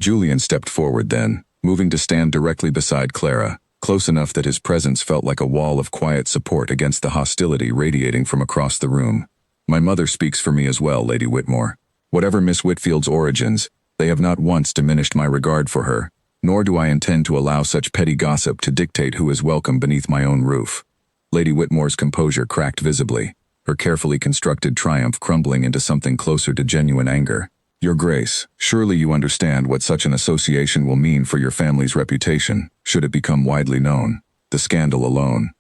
Julian stepped forward then, moving to stand directly beside Clara, close enough that his presence felt like a wall of quiet support against the hostility radiating from across the room. My mother speaks for me as well, Lady Whitmore. Whatever Miss Whitfield's origins, they have not once diminished my regard for her, nor do I intend to allow such petty gossip to dictate who is welcome beneath my own roof. Lady Whitmore's composure cracked visibly, her carefully constructed triumph crumbling into something closer to genuine anger. Your Grace, surely you understand what such an association will mean for your family's reputation, should it become widely known. The scandal alone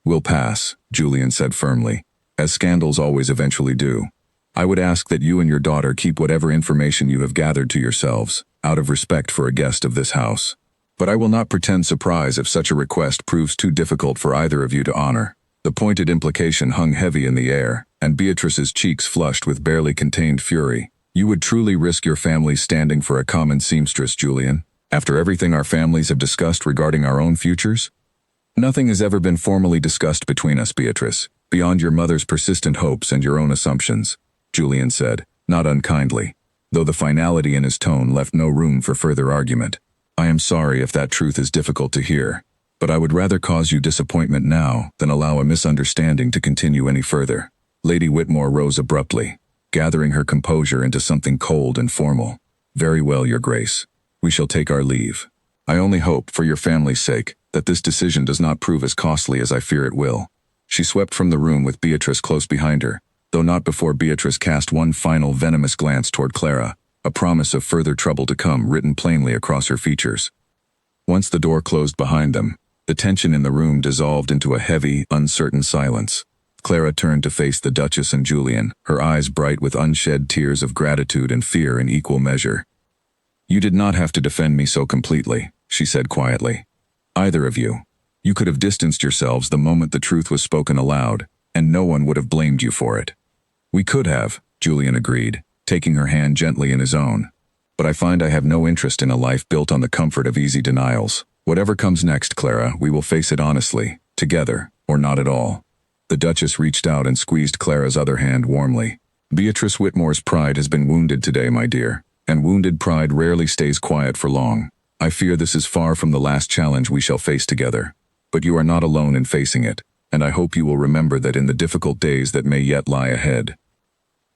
will pass, Julian said firmly, as scandals always eventually do. I would ask that you and your daughter keep whatever information you have gathered to yourselves, out of respect for a guest of this house. But I will not pretend surprise if such a request proves too difficult for either of you to honor." The pointed implication hung heavy in the air, and Beatrice's cheeks flushed with barely contained fury. "You would truly risk your family's standing for a common seamstress, Julian? After everything our families have discussed regarding our own futures?" "Nothing has ever been formally discussed between us, Beatrice, beyond your mother's persistent hopes and your own assumptions," Julian said, not unkindly, though the finality in his tone left no room for further argument. "I am sorry if that truth is difficult to hear, but I would rather cause you disappointment now than allow a misunderstanding to continue any further." Lady Whitmore rose abruptly, gathering her composure into something cold and formal. "Very well, Your Grace. We shall take our leave. I only hope, for your family's sake, that this decision does not prove as costly as I fear it will." She swept from the room with Beatrice close behind her, though not before Beatrice cast one final venomous glance toward Clara, a promise of further trouble to come written plainly across her features. Once the door closed behind them, the tension in the room dissolved into a heavy, uncertain silence. Clara turned to face the Duchess and Julian, her eyes bright with unshed tears of gratitude and fear in equal measure. "You did not have to defend me so completely," she said quietly. "Either of you. You could have distanced yourselves the moment the truth was spoken aloud, and no one would have blamed you for it." "We could have," Julian agreed, taking her hand gently in his own. "But I find I have no interest in a life built on the comfort of easy denials. Whatever comes next, Clara, we will face it honestly, together, or not at all." The Duchess reached out and squeezed Clara's other hand warmly. "Beatrice Whitmore's pride has been wounded today, my dear, and wounded pride rarely stays quiet for long. I fear this is far from the last challenge we shall face together. But you are not alone in facing it, and I hope you will remember that in the difficult days that may yet lie ahead."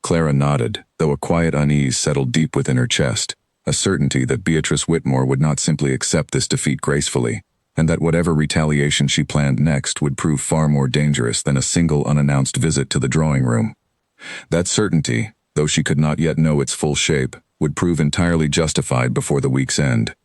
Clara nodded, though a quiet unease settled deep within her chest, a certainty that Beatrice Whitmore would not simply accept this defeat gracefully, and that whatever retaliation she planned next would prove far more dangerous than a single unannounced visit to the drawing room. That certainty, though she could not yet know its full shape, would prove entirely justified before the week's end.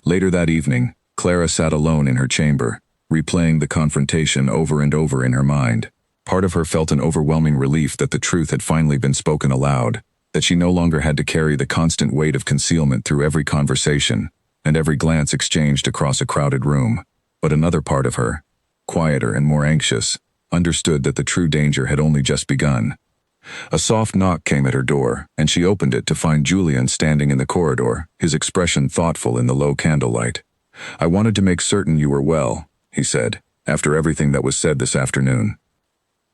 Later that evening, Clara sat alone in her chamber, replaying the confrontation over and over in her mind. Part of her felt an overwhelming relief that the truth had finally been spoken aloud, that she no longer had to carry the constant weight of concealment through every conversation and every glance exchanged across a crowded room. But another part of her, quieter and more anxious, understood that the true danger had only just begun. A soft knock came at her door, and she opened it to find Julian standing in the corridor, his expression thoughtful in the low candlelight. "I wanted to make certain you were well," he said, "after everything that was said this afternoon."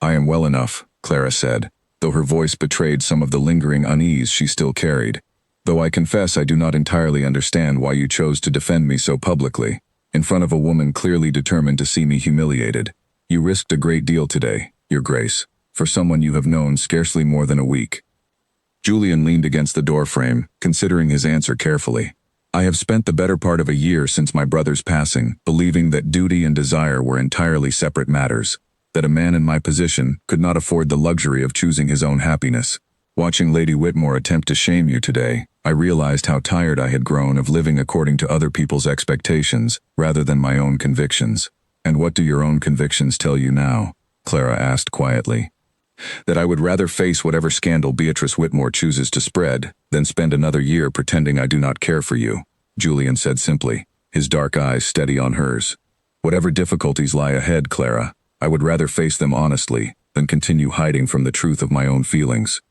"I am well enough," Clara said, though her voice betrayed some of the lingering unease she still carried. "Though I confess I do not entirely understand why you chose to defend me so publicly, in front of a woman clearly determined to see me humiliated. You risked a great deal today, Your Grace, for someone you have known scarcely more than a week." Julian leaned against the doorframe, considering his answer carefully. "I have spent the better part of a year since my brother's passing, believing that duty and desire were entirely separate matters, that a man in my position could not afford the luxury of choosing his own happiness. Watching Lady Whitmore attempt to shame you today, I realized how tired I had grown of living according to other people's expectations rather than my own convictions." "And what do your own convictions tell you now?" Clara asked quietly. "That I would rather face whatever scandal Beatrice Whitmore chooses to spread than spend another year pretending I do not care for you," Julian said simply, his dark eyes steady on hers. "Whatever difficulties lie ahead, Clara, I would rather face them honestly than continue hiding from the truth of my own feelings."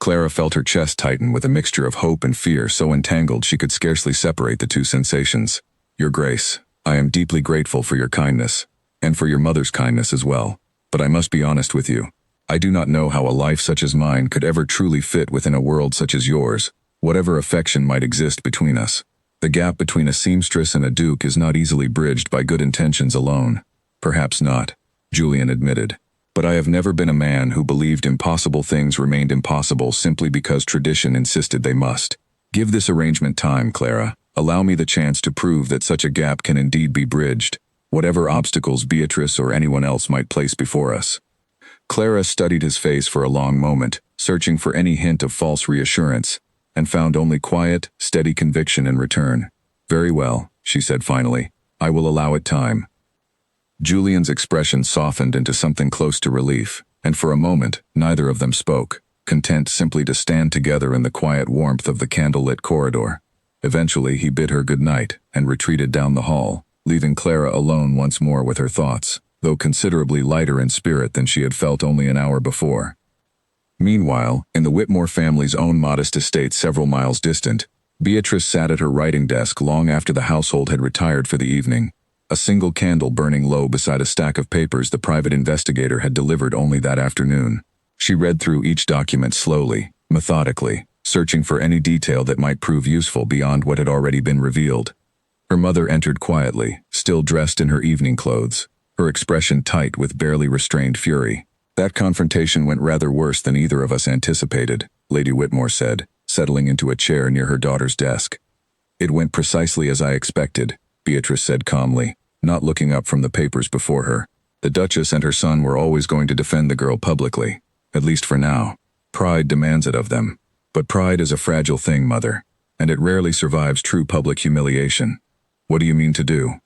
Clara felt her chest tighten with a mixture of hope and fear so entangled she could scarcely separate the two sensations. "Your Grace, I am deeply grateful for your kindness, and for your mother's kindness as well, but I must be honest with you. I do not know how a life such as mine could ever truly fit within a world such as yours, whatever affection might exist between us. The gap between a seamstress and a duke is not easily bridged by good intentions alone." "Perhaps not," Julian admitted. "But I have never been a man who believed impossible things remained impossible simply because tradition insisted they must. Give this arrangement time, Clara. Allow me the chance to prove that such a gap can indeed be bridged, whatever obstacles Beatrice or anyone else might place before us." Clara studied his face for a long moment, searching for any hint of false reassurance, and found only quiet, steady conviction in return. "Very well," she said finally. "I will allow it time." Julian's expression softened into something close to relief, and for a moment, neither of them spoke, content simply to stand together in the quiet warmth of the candlelit corridor. Eventually, he bid her good night and retreated down the hall, leaving Clara alone once more with her thoughts, though considerably lighter in spirit than she had felt only an hour before. Meanwhile, in the Whitmore family's own modest estate several miles distant, Beatrice sat at her writing desk long after the household had retired for the evening, a single candle burning low beside a stack of papers the private investigator had delivered only that afternoon. She read through each document slowly, methodically, searching for any detail that might prove useful beyond what had already been revealed. Her mother entered quietly, still dressed in her evening clothes, her expression tight with barely restrained fury. "That confrontation went rather worse than either of us anticipated," Lady Whitmore said, settling into a chair near her daughter's desk. "It went precisely as I expected," Beatrice said calmly, not looking up from the papers before her. "The Duchess and her son were always going to defend the girl publicly, at least for now. Pride demands it of them. But pride is a fragile thing, Mother, and it rarely survives true public humiliation. What do you mean to do?"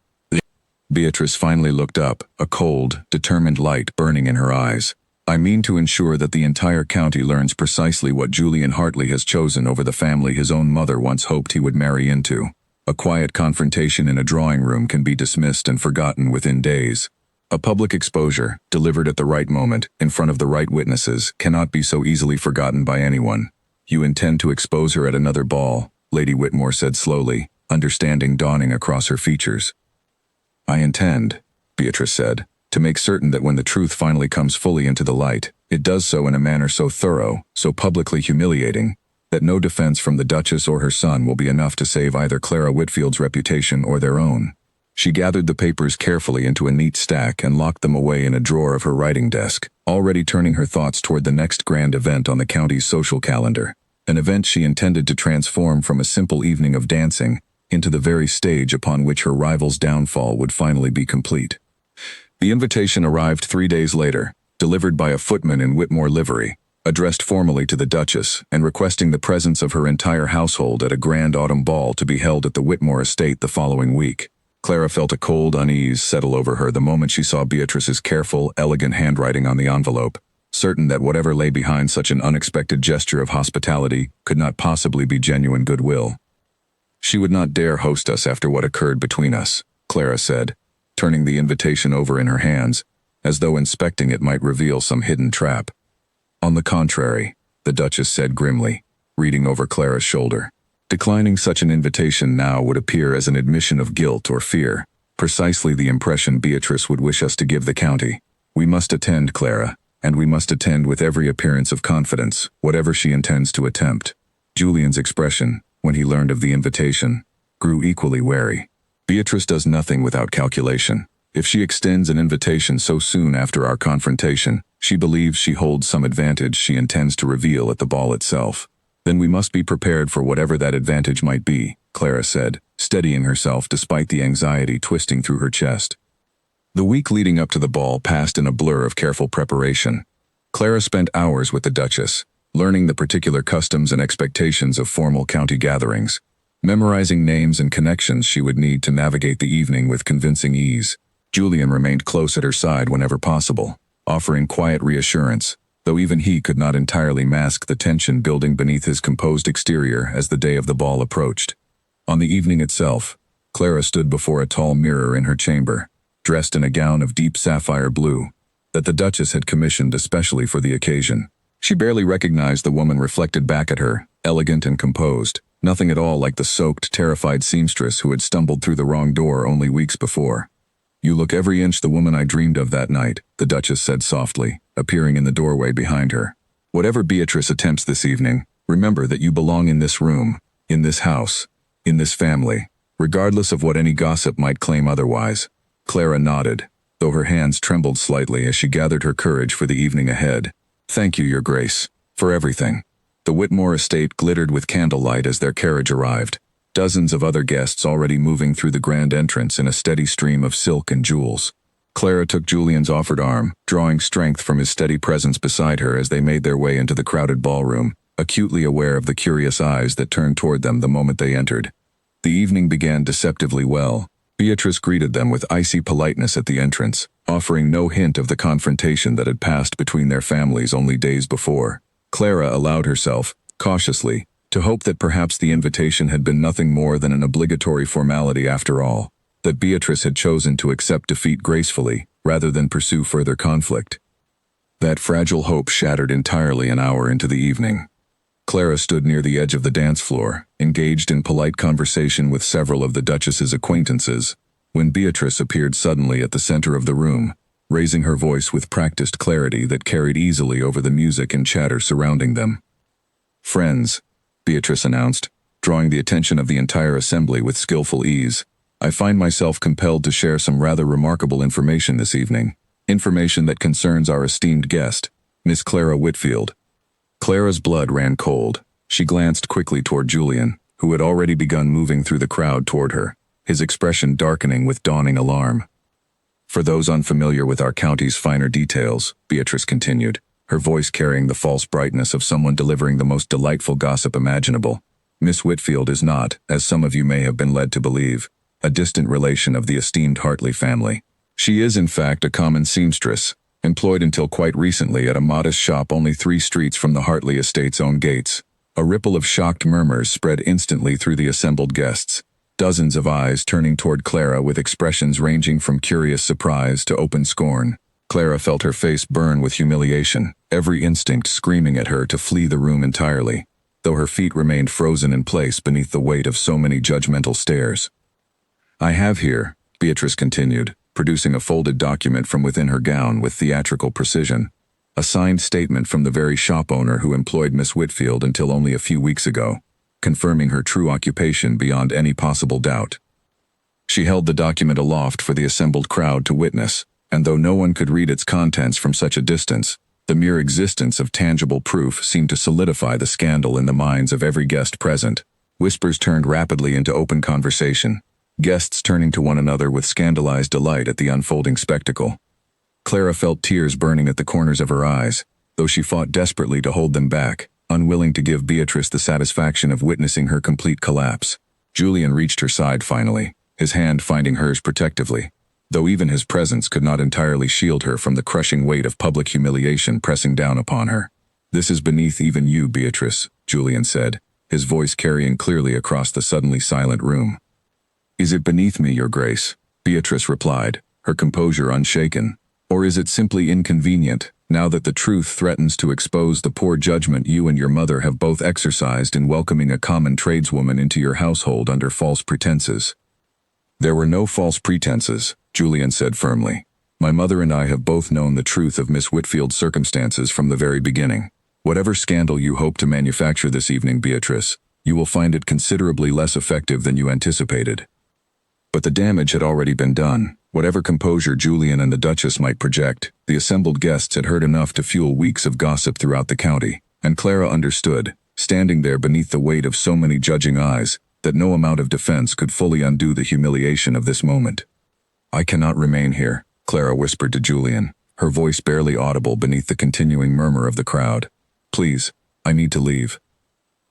Beatrice finally looked up, a cold, determined light burning in her eyes. "I mean to ensure that the entire county learns precisely what Julian Hartley has chosen over the family his own mother once hoped he would marry into. A quiet confrontation in a drawing room can be dismissed and forgotten within days. A public exposure, delivered at the right moment, in front of the right witnesses, cannot be so easily forgotten by anyone. You intend to expose her at another ball," Lady Whitmore said slowly, understanding dawning across her features. "I intend," Beatrice said, "to make certain that when the truth finally comes fully into the light, it does so in a manner so thorough, so publicly humiliating, that no defense from the Duchess or her son will be enough to save either Clara Whitfield's reputation or their own." She gathered the papers carefully into a neat stack and locked them away in a drawer of her writing desk, already turning her thoughts toward the next grand event on the county's social calendar, an event she intended to transform from a simple evening of dancing into the very stage upon which her rival's downfall would finally be complete. The invitation arrived 3 days later, delivered by a footman in Whitmore livery, addressed formally to the Duchess and requesting the presence of her entire household at a grand autumn ball to be held at the Whitmore estate the following week. Clara felt a cold unease settle over her the moment she saw Beatrice's careful, elegant handwriting on the envelope, certain that whatever lay behind such an unexpected gesture of hospitality could not possibly be genuine goodwill. "She would not dare host us after what occurred between us," Clara said, turning the invitation over in her hands, as though inspecting it might reveal some hidden trap. "On the contrary," the Duchess said grimly, reading over Clara's shoulder. "Declining such an invitation now would appear as an admission of guilt or fear, precisely the impression Beatrice would wish us to give the county. We must attend, Clara, and we must attend with every appearance of confidence, whatever she intends to attempt." Julian's expression, when he learned of the invitation, grew equally wary. "Beatrice does nothing without calculation. If she extends an invitation so soon after our confrontation, she believes she holds some advantage she intends to reveal at the ball itself. Then we must be prepared for whatever that advantage might be," Clara said, steadying herself despite the anxiety twisting through her chest. The week leading up to the ball passed in a blur of careful preparation. Clara spent hours with the Duchess, learning the particular customs and expectations of formal county gatherings, memorizing names and connections she would need to navigate the evening with convincing ease. Julian remained close at her side whenever possible, offering quiet reassurance, though even he could not entirely mask the tension building beneath his composed exterior as the day of the ball approached. On the evening itself, Clara stood before a tall mirror in her chamber, dressed in a gown of deep sapphire blue, that the Duchess had commissioned especially for the occasion. She barely recognized the woman reflected back at her, elegant and composed, nothing at all like the soaked, terrified seamstress who had stumbled through the wrong door only weeks before. "You look every inch the woman I dreamed of that night," the Duchess said softly, appearing in the doorway behind her. "Whatever Beatrice attempts this evening, remember that you belong in this room, in this house, in this family, regardless of what any gossip might claim otherwise." Clara nodded, though her hands trembled slightly as she gathered her courage for the evening ahead. "Thank you, Your Grace, for everything." The Whitmore estate glittered with candlelight as their carriage arrived, dozens of other guests already moving through the grand entrance in a steady stream of silk and jewels. Clara took Julian's offered arm, drawing strength from his steady presence beside her as they made their way into the crowded ballroom, acutely aware of the curious eyes that turned toward them the moment they entered. The evening began deceptively well. Beatrice greeted them with icy politeness at the entrance, offering no hint of the confrontation that had passed between their families only days before. Clara allowed herself, cautiously, to hope that perhaps the invitation had been nothing more than an obligatory formality after all, that Beatrice had chosen to accept defeat gracefully rather than pursue further conflict. That fragile hope shattered entirely an hour into the evening. Clara stood near the edge of the dance floor, engaged in polite conversation with several of the Duchess's acquaintances, when Beatrice appeared suddenly at the center of the room, raising her voice with practiced clarity that carried easily over the music and chatter surrounding them. "Friends," Beatrice announced, drawing the attention of the entire assembly with skillful ease, "I find myself compelled to share some rather remarkable information this evening. Information that concerns our esteemed guest, Miss Clara Whitfield." Clara's blood ran cold. She glanced quickly toward Julian, who had already begun moving through the crowd toward her, his expression darkening with dawning alarm. "For those unfamiliar with our county's finer details," Beatrice continued, her voice carrying the false brightness of someone delivering the most delightful gossip imaginable, "Miss Whitfield is not, as some of you may have been led to believe, a distant relation of the esteemed Hartley family. She is, in fact, a common seamstress, employed until quite recently at a modest shop only 3 streets from the Hartley estate's own gates." A ripple of shocked murmurs spread instantly through the assembled guests, dozens of eyes turning toward Clara with expressions ranging from curious surprise to open scorn. Clara felt her face burn with humiliation, every instinct screaming at her to flee the room entirely, though her feet remained frozen in place beneath the weight of so many judgmental stares. "I have here," Beatrice continued, producing a folded document from within her gown with theatrical precision, "a signed statement from the very shop owner who employed Miss Whitfield until only a few weeks ago, confirming her true occupation beyond any possible doubt." She held the document aloft for the assembled crowd to witness, and though no one could read its contents from such a distance, the mere existence of tangible proof seemed to solidify the scandal in the minds of every guest present. Whispers turned rapidly into open conversation, guests turning to one another with scandalized delight at the unfolding spectacle. Clara felt tears burning at the corners of her eyes, though she fought desperately to hold them back, unwilling to give Beatrice the satisfaction of witnessing her complete collapse. Julian reached her side finally, his hand finding hers protectively, though even his presence could not entirely shield her from the crushing weight of public humiliation pressing down upon her. "This is beneath even you, Beatrice," Julian said, his voice carrying clearly across the suddenly silent room. "Is it beneath me, Your Grace?" Beatrice replied, her composure unshaken. "Or is it simply inconvenient, now that the truth threatens to expose the poor judgment you and your mother have both exercised in welcoming a common tradeswoman into your household under false pretenses?" "There were no false pretenses," Julian said firmly. "My mother and I have both known the truth of Miss Whitfield's circumstances from the very beginning. Whatever scandal you hope to manufacture this evening, Beatrice, you will find it considerably less effective than you anticipated." But the damage had already been done. Whatever composure Julian and the Duchess might project, the assembled guests had heard enough to fuel weeks of gossip throughout the county, and Clara understood, standing there beneath the weight of so many judging eyes, that no amount of defense could fully undo the humiliation of this moment. "I cannot remain here," Clara whispered to Julian, her voice barely audible beneath the continuing murmur of the crowd. "Please, I need to leave."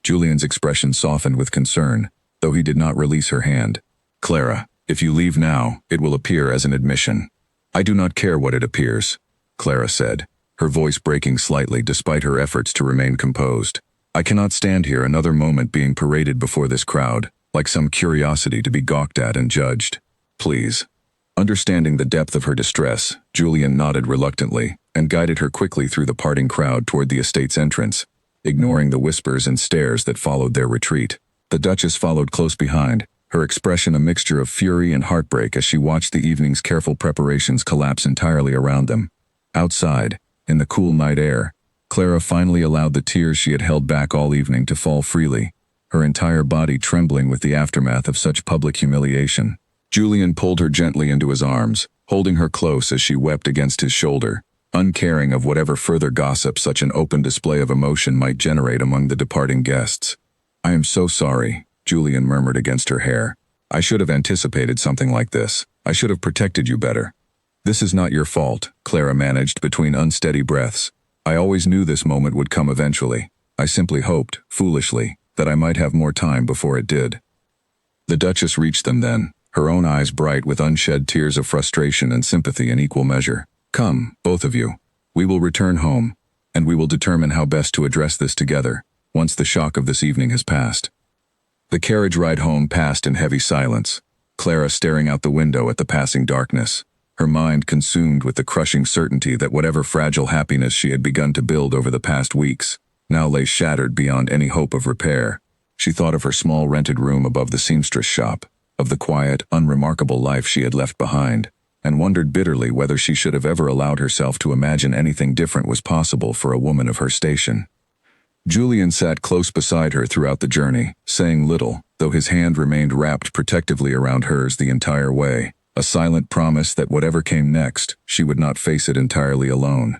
Julian's expression softened with concern, though he did not release her hand. "Clara, if you leave now, it will appear as an admission." "I do not care what it appears," Clara said, her voice breaking slightly despite her efforts to remain composed. "I cannot stand here another moment being paraded before this crowd, like some curiosity to be gawked at and judged. Please." Understanding the depth of her distress, Julian nodded reluctantly and guided her quickly through the parting crowd toward the estate's entrance, ignoring the whispers and stares that followed their retreat. The Duchess followed close behind, her expression a mixture of fury and heartbreak as she watched the evening's careful preparations collapse entirely around them. Outside, in the cool night air, Clara finally allowed the tears she had held back all evening to fall freely, her entire body trembling with the aftermath of such public humiliation. Julian pulled her gently into his arms, holding her close as she wept against his shoulder, uncaring of whatever further gossip such an open display of emotion might generate among the departing guests. "I am so sorry," Julian murmured against her hair. "I should have anticipated something like this. I should have protected you better." "This is not your fault," Clara managed between unsteady breaths. "I always knew this moment would come eventually. I simply hoped, foolishly, that I might have more time before it did." The Duchess reached them then, her own eyes bright with unshed tears of frustration and sympathy in equal measure. "Come, both of you. We will return home, and we will determine how best to address this together." once the shock of this evening has passed. The carriage ride home passed in heavy silence, Clara staring out the window at the passing darkness, her mind consumed with the crushing certainty that whatever fragile happiness she had begun to build over the past weeks now lay shattered beyond any hope of repair. She thought of her small rented room above the seamstress shop, of the quiet, unremarkable life she had left behind, and wondered bitterly whether she should have ever allowed herself to imagine anything different was possible for a woman of her station. Julian sat close beside her throughout the journey, saying little, though his hand remained wrapped protectively around hers the entire way, a silent promise that whatever came next, she would not face it entirely alone.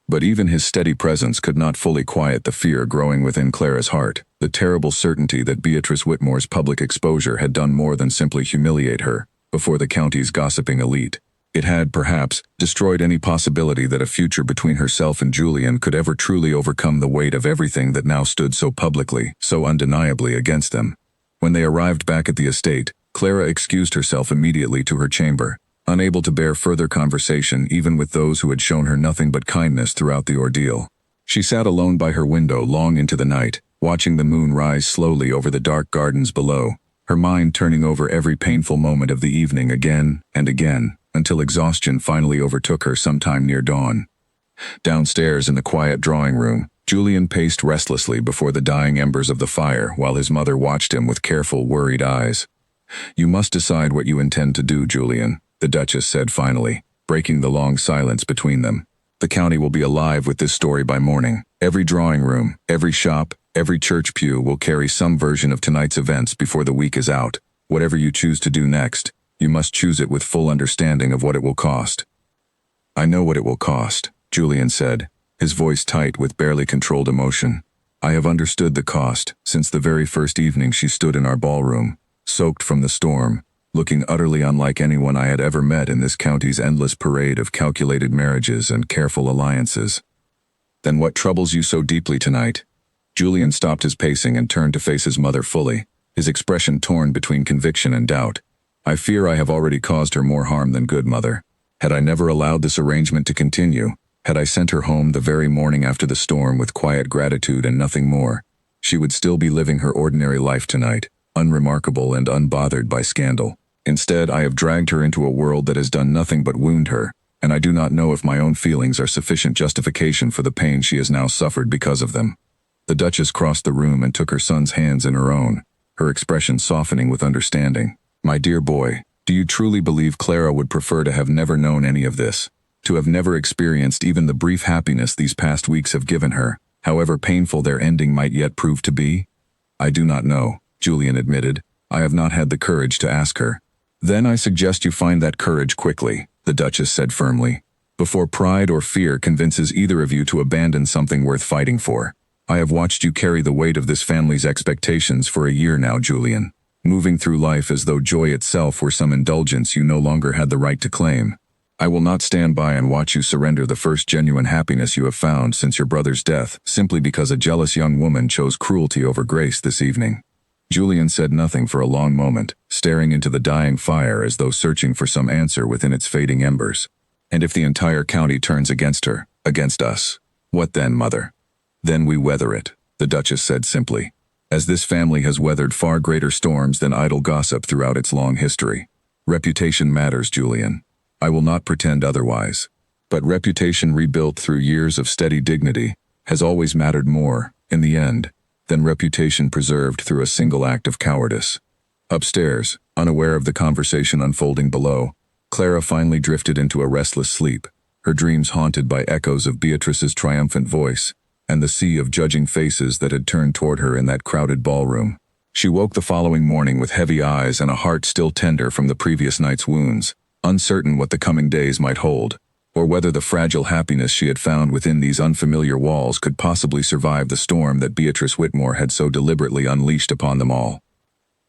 But even his steady presence could not fully quiet the fear growing within Clara's heart, the terrible certainty that Beatrice Whitmore's public exposure had done more than simply humiliate her before the county's gossiping elite. It had, perhaps, destroyed any possibility that a future between herself and Julian could ever truly overcome the weight of everything that now stood so publicly, so undeniably against them. When they arrived back at the estate, Clara excused herself immediately to her chamber, unable to bear further conversation even with those who had shown her nothing but kindness throughout the ordeal. She sat alone by her window long into the night, watching the moon rise slowly over the dark gardens below, her mind turning over every painful moment of the evening again and again, until exhaustion finally overtook her sometime near dawn. Downstairs in the quiet drawing room, Julian paced restlessly before the dying embers of the fire while his mother watched him with careful, worried eyes. "You must decide what you intend to do, Julian," the Duchess said finally, breaking the long silence between them. "The county will be alive with this story by morning. Every drawing room, every shop, every church pew will carry some version of tonight's events before the week is out. Whatever you choose to do next, you must choose it with full understanding of what it will cost." "I know what it will cost," Julian said, his voice tight with barely controlled emotion. "I have understood the cost since the very first evening she stood in our ballroom, soaked from the storm, looking utterly unlike anyone I had ever met in this county's endless parade of calculated marriages and careful alliances." "Then what troubles you so deeply tonight?" Julian stopped his pacing and turned to face his mother fully, his expression torn between conviction and doubt. "I fear I have already caused her more harm than good, Mother. Had I never allowed this arrangement to continue, had I sent her home the very morning after the storm with quiet gratitude and nothing more, she would still be living her ordinary life tonight, unremarkable and unbothered by scandal. Instead, I have dragged her into a world that has done nothing but wound her, and I do not know if my own feelings are sufficient justification for the pain she has now suffered because of them." The Duchess crossed the room and took her son's hands in her own, her expression softening with understanding. "My dear boy, do you truly believe Clara would prefer to have never known any of this? To have never experienced even the brief happiness these past weeks have given her, however painful their ending might yet prove to be?" "I do not know," Julian admitted. "I have not had the courage to ask her." "Then I suggest you find that courage quickly," the Duchess said firmly, "before pride or fear convinces either of you to abandon something worth fighting for. I have watched you carry the weight of this family's expectations for a year now, Julian, moving through life as though joy itself were some indulgence you no longer had the right to claim. I will not stand by and watch you surrender the first genuine happiness you have found since your brother's death, simply because a jealous young woman chose cruelty over grace this evening." Julian said nothing for a long moment, staring into the dying fire as though searching for some answer within its fading embers. "And if the entire county turns against her, against us, what then, Mother?" "Then we weather it," the Duchess said simply, "as this family has weathered far greater storms than idle gossip throughout its long history. Reputation matters, Julian. I will not pretend otherwise. But reputation rebuilt through years of steady dignity has always mattered more, in the end, than reputation preserved through a single act of cowardice." Upstairs, unaware of the conversation unfolding below, Clara finally drifted into a restless sleep, her dreams haunted by echoes of Beatrice's triumphant voice and the sea of judging faces that had turned toward her in that crowded ballroom. She woke the following morning with heavy eyes and a heart still tender from the previous night's wounds, uncertain what the coming days might hold, or whether the fragile happiness she had found within these unfamiliar walls could possibly survive the storm that Beatrice Whitmore had so deliberately unleashed upon them all.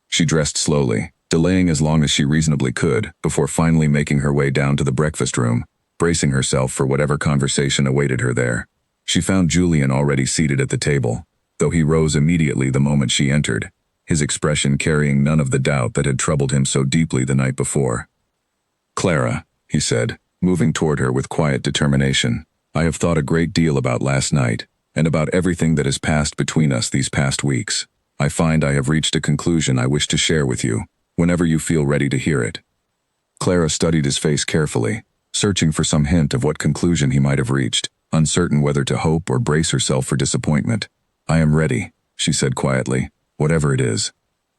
She dressed slowly, delaying as long as she reasonably could, before finally making her way down to the breakfast room, bracing herself for whatever conversation awaited her there. She found Julian already seated at the table, though he rose immediately the moment she entered, his expression carrying none of the doubt that had troubled him so deeply the night before. "Clara," he said, moving toward her with quiet determination, "I have thought a great deal about last night, and about everything that has passed between us these past weeks. I find I have reached a conclusion I wish to share with you, whenever you feel ready to hear it." Clara studied his face carefully, searching for some hint of what conclusion he might have reached, uncertain whether to hope or brace herself for disappointment. "I am ready," she said quietly, "whatever it is."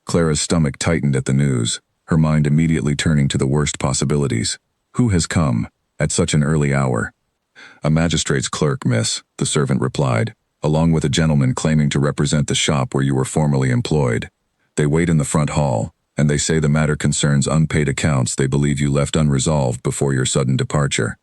Clara's stomach tightened at the news, her mind immediately turning to the worst possibilities. "Who has come, at such an early hour?" "A magistrate's clerk, miss," the servant replied, "along with a gentleman claiming to represent the shop where you were formerly employed. They wait in the front hall, and they say the matter concerns unpaid accounts they believe you left unresolved before your sudden departure."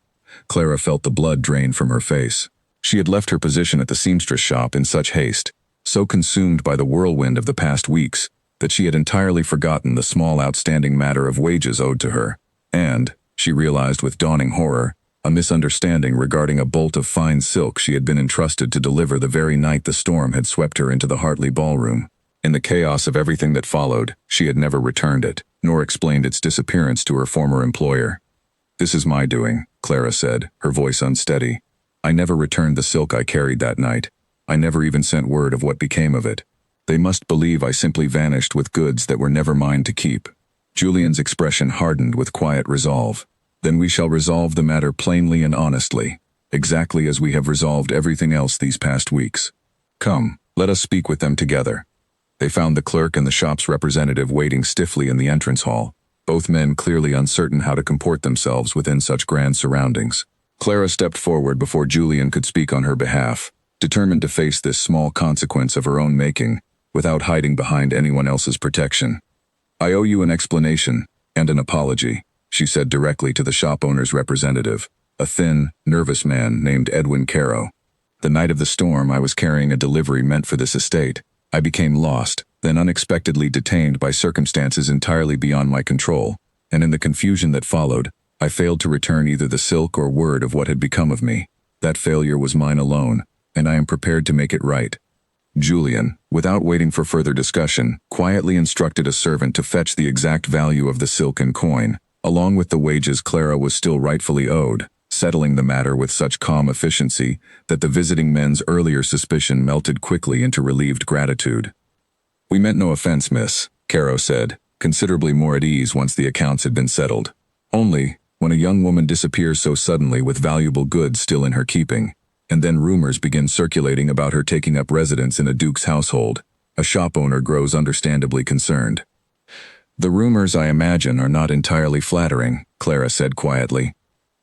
Clara felt the blood drain from her face. She had left her position at the seamstress shop in such haste, so consumed by the whirlwind of the past weeks, that she had entirely forgotten the small outstanding matter of wages owed to her, and, she realized with dawning horror, a misunderstanding regarding a bolt of fine silk she had been entrusted to deliver the very night the storm had swept her into the Hartley ballroom. In the chaos of everything that followed, she had never returned it, nor explained its disappearance to her former employer. "This is my doing," Clara said, her voice unsteady. "I never returned the silk I carried that night. I never even sent word of what became of it. They must believe I simply vanished with goods that were never mine to keep." Julian's expression hardened with quiet resolve. "Then we shall resolve the matter plainly and honestly, exactly as we have resolved everything else these past weeks. Come, let us speak with them together." They found the clerk and the shop's representative waiting stiffly in the entrance hall, both men clearly uncertain how to comport themselves within such grand surroundings. Clara stepped forward before Julian could speak on her behalf, determined to face this small consequence of her own making, without hiding behind anyone else's protection. "I owe you an explanation, and an apology," she said directly to the shop owner's representative, a thin, nervous man named Edwin Caro. "The night of the storm I was carrying a delivery meant for this estate. I became lost, then unexpectedly detained by circumstances entirely beyond my control, and in the confusion that followed, I failed to return either the silk or word of what had become of me. That failure was mine alone, and I am prepared to make it right." Julian, without waiting for further discussion, quietly instructed a servant to fetch the exact value of the silk and coin, along with the wages Clara was still rightfully owed, settling the matter with such calm efficiency that the visiting men's earlier suspicion melted quickly into relieved gratitude. "We meant no offense, miss," Caro said, considerably more at ease once the accounts had been settled. "Only, when a young woman disappears so suddenly with valuable goods still in her keeping, and then rumors begin circulating about her taking up residence in a duke's household, a shop owner grows understandably concerned." "The rumors, I imagine, are not entirely flattering," Clara said quietly.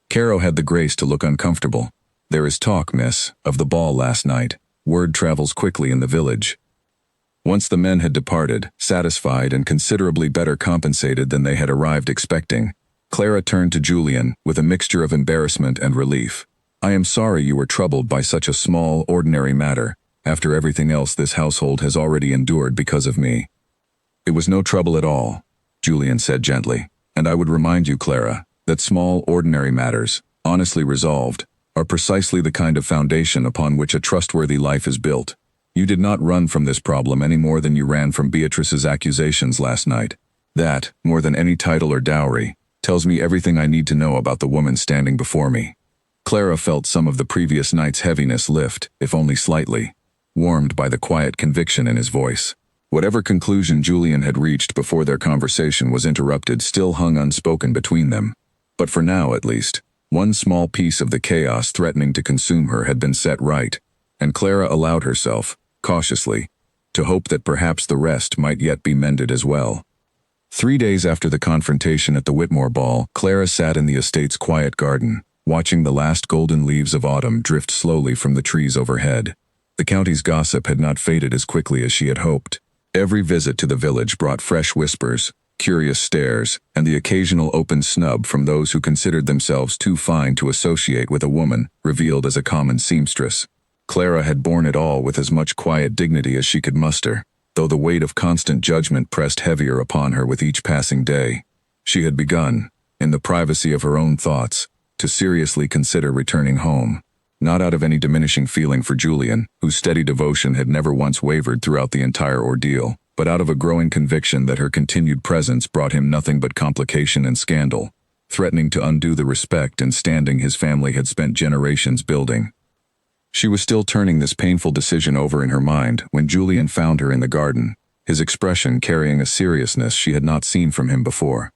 Caro had the grace to look uncomfortable. "There is talk, miss, of the ball last night. Word travels quickly in the village." Once the men had departed, satisfied and considerably better compensated than they had arrived expecting, Clara turned to Julian with a mixture of embarrassment and relief. "I am sorry you were troubled by such a small, ordinary matter, after everything else this household has already endured because of me." "It was no trouble at all," Julian said gently, "and I would remind you, Clara, that small, ordinary matters, honestly resolved, are precisely the kind of foundation upon which a trustworthy life is built. You did not run from this problem any more than you ran from Beatrice's accusations last night. That, more than any title or dowry, tells me everything I need to know about the woman standing before me." Clara felt some of the previous night's heaviness lift, if only slightly, warmed by the quiet conviction in his voice. Whatever conclusion Julian had reached before their conversation was interrupted still hung unspoken between them. But for now, at least, one small piece of the chaos threatening to consume her had been set right, and Clara allowed herself, cautiously, to hope that perhaps the rest might yet be mended as well. 3 days after the confrontation at the Whitmore ball, Clara sat in the estate's quiet garden, watching the last golden leaves of autumn drift slowly from the trees overhead. The county's gossip had not faded as quickly as she had hoped. Every visit to the village brought fresh whispers, curious stares, and the occasional open snub from those who considered themselves too fine to associate with a woman revealed as a common seamstress. Clara had borne it all with as much quiet dignity as she could muster, though the weight of constant judgment pressed heavier upon her with each passing day. She had begun, in the privacy of her own thoughts, to seriously consider returning home, not out of any diminishing feeling for Julian, whose steady devotion had never once wavered throughout the entire ordeal, but out of a growing conviction that her continued presence brought him nothing but complication and scandal, threatening to undo the respect and standing his family had spent generations building. She was still turning this painful decision over in her mind when Julian found her in the garden, his expression carrying a seriousness she had not seen from him before.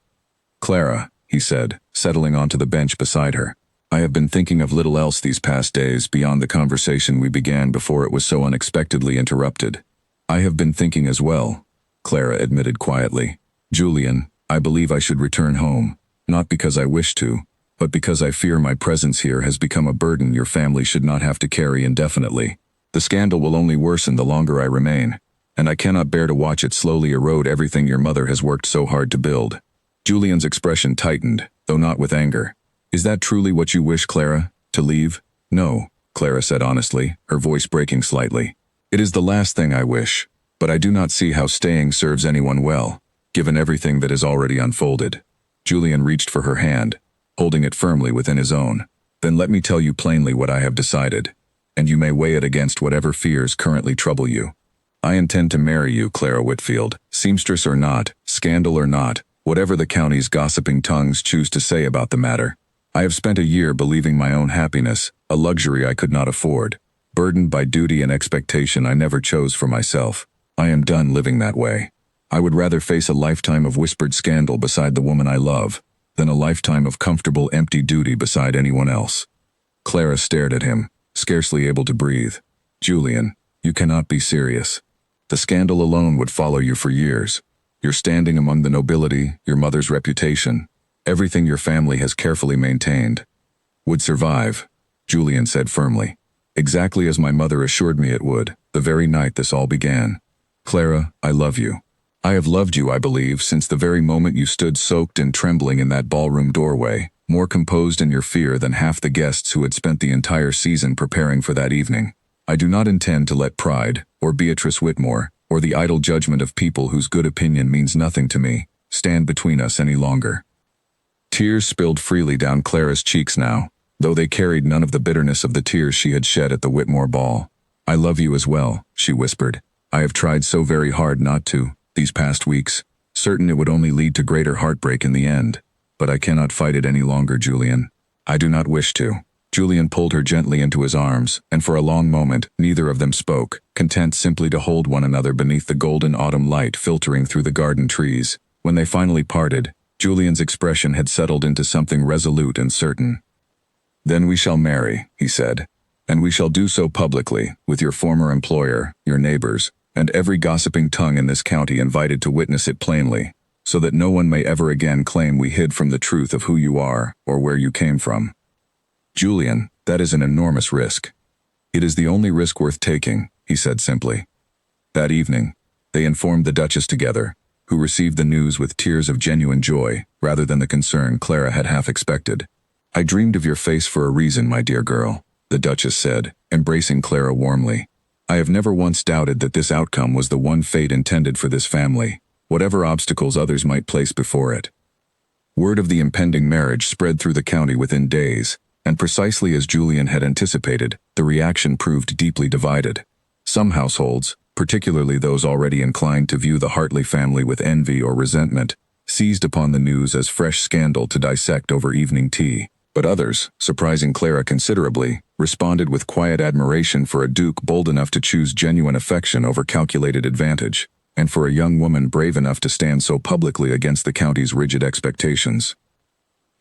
"Clara," he said, settling onto the bench beside her. "I have been thinking of little else these past days beyond the conversation we began before it was so unexpectedly interrupted." "I have been thinking as well," Clara admitted quietly. "Julian, I believe I should return home, not because I wish to, but because I fear my presence here has become a burden your family should not have to carry indefinitely. The scandal will only worsen the longer I remain, and I cannot bear to watch it slowly erode everything your mother has worked so hard to build." Julian's expression tightened, though not with anger. "Is that truly what you wish, Clara? To leave?" "No," Clara said honestly, her voice breaking slightly. "It is the last thing I wish, but I do not see how staying serves anyone well, given everything that has already unfolded." Julian reached for her hand, holding it firmly within his own. "Then let me tell you plainly what I have decided, and you may weigh it against whatever fears currently trouble you. I intend to marry you, Clara Whitfield, seamstress or not, scandal or not, whatever the county's gossiping tongues choose to say about the matter. I have spent a year believing my own happiness, a luxury I could not afford, burdened by duty and expectation I never chose for myself. I am done living that way. I would rather face a lifetime of whispered scandal beside the woman I love, than a lifetime of comfortable empty duty beside anyone else." Clara stared at him, scarcely able to breathe. "Julian, you cannot be serious. The scandal alone would follow you for years. Your standing among the nobility, your mother's reputation, everything your family has carefully maintained, would survive," Julian said firmly. "Exactly as my mother assured me it would, the very night this all began. Clara, I love you. I have loved you, I believe, since the very moment you stood soaked and trembling in that ballroom doorway, more composed in your fear than half the guests who had spent the entire season preparing for that evening. I do not intend to let pride, or Beatrice Whitmore, or the idle judgment of people whose good opinion means nothing to me, stand between us any longer." Tears spilled freely down Clara's cheeks now, though they carried none of the bitterness of the tears she had shed at the Whitmore ball. "I love you as well," she whispered. "I have tried so very hard not to, these past weeks, certain it would only lead to greater heartbreak in the end. But I cannot fight it any longer, Julian. I do not wish to." Julian pulled her gently into his arms, and for a long moment, neither of them spoke, content simply to hold one another beneath the golden autumn light filtering through the garden trees. When they finally parted, Julian's expression had settled into something resolute and certain. "Then we shall marry," he said, "and we shall do so publicly, with your former employer, your neighbors, and every gossiping tongue in this county invited to witness it plainly, so that no one may ever again claim we hid from the truth of who you are or where you came from." "Julian, that is an enormous risk." "It is the only risk worth taking," he said simply. That evening, they informed the Duchess together, who received the news with tears of genuine joy rather than the concern Clara had half expected. "I dreamed of your face for a reason, my dear girl," the Duchess said, embracing Clara warmly. "I have never once doubted that this outcome was the one fate intended for this family, whatever obstacles others might place before it." Word of the impending marriage spread through the county within days, and precisely as Julian had anticipated, the reaction proved deeply divided. Some households, particularly those already inclined to view the Hartley family with envy or resentment, seized upon the news as fresh scandal to dissect over evening tea. But others, surprising Clara considerably, responded with quiet admiration for a duke bold enough to choose genuine affection over calculated advantage, and for a young woman brave enough to stand so publicly against the county's rigid expectations.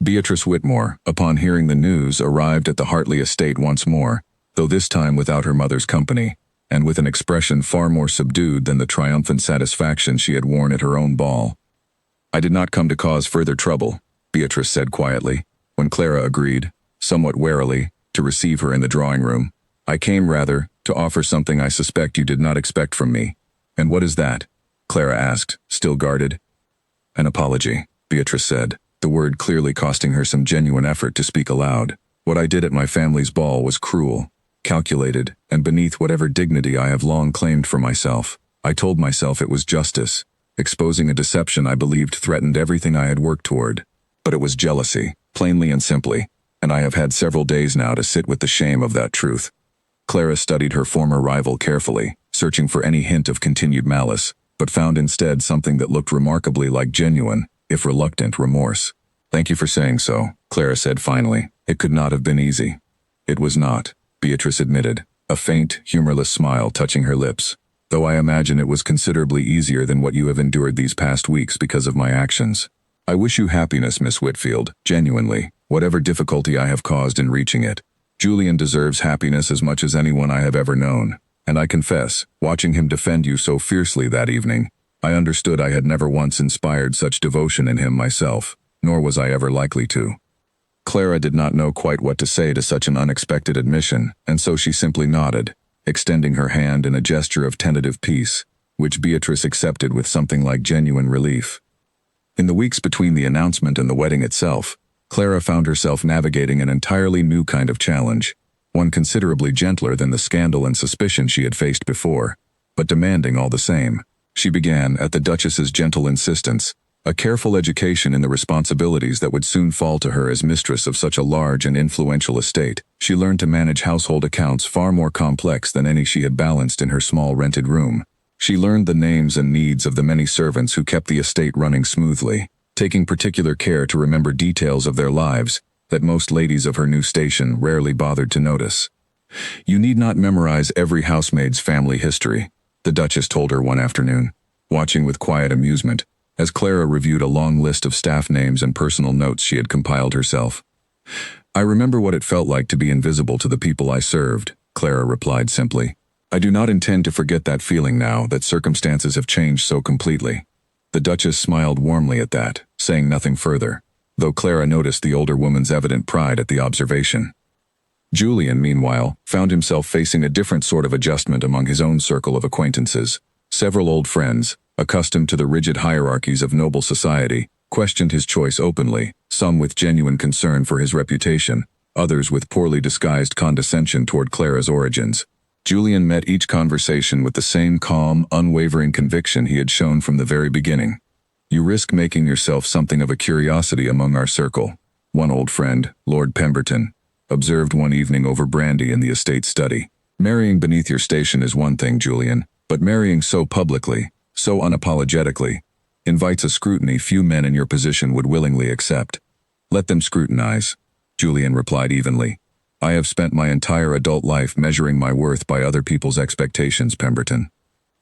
Beatrice Whitmore, upon hearing the news, arrived at the Hartley estate once more, though this time without her mother's company, and with an expression far more subdued than the triumphant satisfaction she had worn at her own ball. "I did not come to cause further trouble," Beatrice said quietly, when Clara agreed, somewhat warily, to receive her in the drawing room. "I came, rather, to offer something I suspect you did not expect from me." "And what is that?" Clara asked, still guarded. "An apology," Beatrice said, the word clearly costing her some genuine effort to speak aloud. "What I did at my family's ball was cruel, calculated, and beneath whatever dignity I have long claimed for myself. I told myself it was justice, exposing a deception I believed threatened everything I had worked toward. But it was jealousy, plainly and simply, and I have had several days now to sit with the shame of that truth." Clara studied her former rival carefully, searching for any hint of continued malice, but found instead something that looked remarkably like genuine, if reluctant, remorse. "Thank you for saying so," Clara said finally. "It could not have been easy." "It was not," Beatrice admitted, a faint, humorless smile touching her lips. Though I imagine it was considerably easier than what you have endured these past weeks because of my actions. I wish you happiness, Miss Whitfield, genuinely, whatever difficulty I have caused in reaching it. Julian deserves happiness as much as anyone I have ever known, and I confess, watching him defend you so fiercely that evening, I understood I had never once inspired such devotion in him myself, nor was I ever likely to. Clara did not know quite what to say to such an unexpected admission, and so she simply nodded, extending her hand in a gesture of tentative peace, which Beatrice accepted with something like genuine relief. In the weeks between the announcement and the wedding itself, Clara found herself navigating an entirely new kind of challenge, one considerably gentler than the scandal and suspicion she had faced before, but demanding all the same. She began, at the Duchess's gentle insistence, a careful education in the responsibilities that would soon fall to her as mistress of such a large and influential estate. She learned to manage household accounts far more complex than any she had balanced in her small rented room. She learned the names and needs of the many servants who kept the estate running smoothly, taking particular care to remember details of their lives that most ladies of her new station rarely bothered to notice. You need not memorize every housemaid's family history, the Duchess told her one afternoon, watching with quiet amusement, as Clara reviewed a long list of staff names and personal notes she had compiled herself. I remember what it felt like to be invisible to the people I served, Clara replied simply. I do not intend to forget that feeling now that circumstances have changed so completely. The Duchess smiled warmly at that, saying nothing further, though Clara noticed the older woman's evident pride at the observation. Julian, meanwhile, found himself facing a different sort of adjustment among his own circle of acquaintances. Several old friends, accustomed to the rigid hierarchies of noble society, questioned his choice openly, some with genuine concern for his reputation, others with poorly disguised condescension toward Clara's origins. Julian met each conversation with the same calm, unwavering conviction he had shown from the very beginning. You risk making yourself something of a curiosity among our circle, one old friend, Lord Pemberton, observed one evening over brandy in the estate study. Marrying beneath your station is one thing, Julian, but marrying so publicly, so unapologetically, invites a scrutiny few men in your position would willingly accept. Let them scrutinize, Julian replied evenly. I have spent my entire adult life measuring my worth by other people's expectations, Pemberton.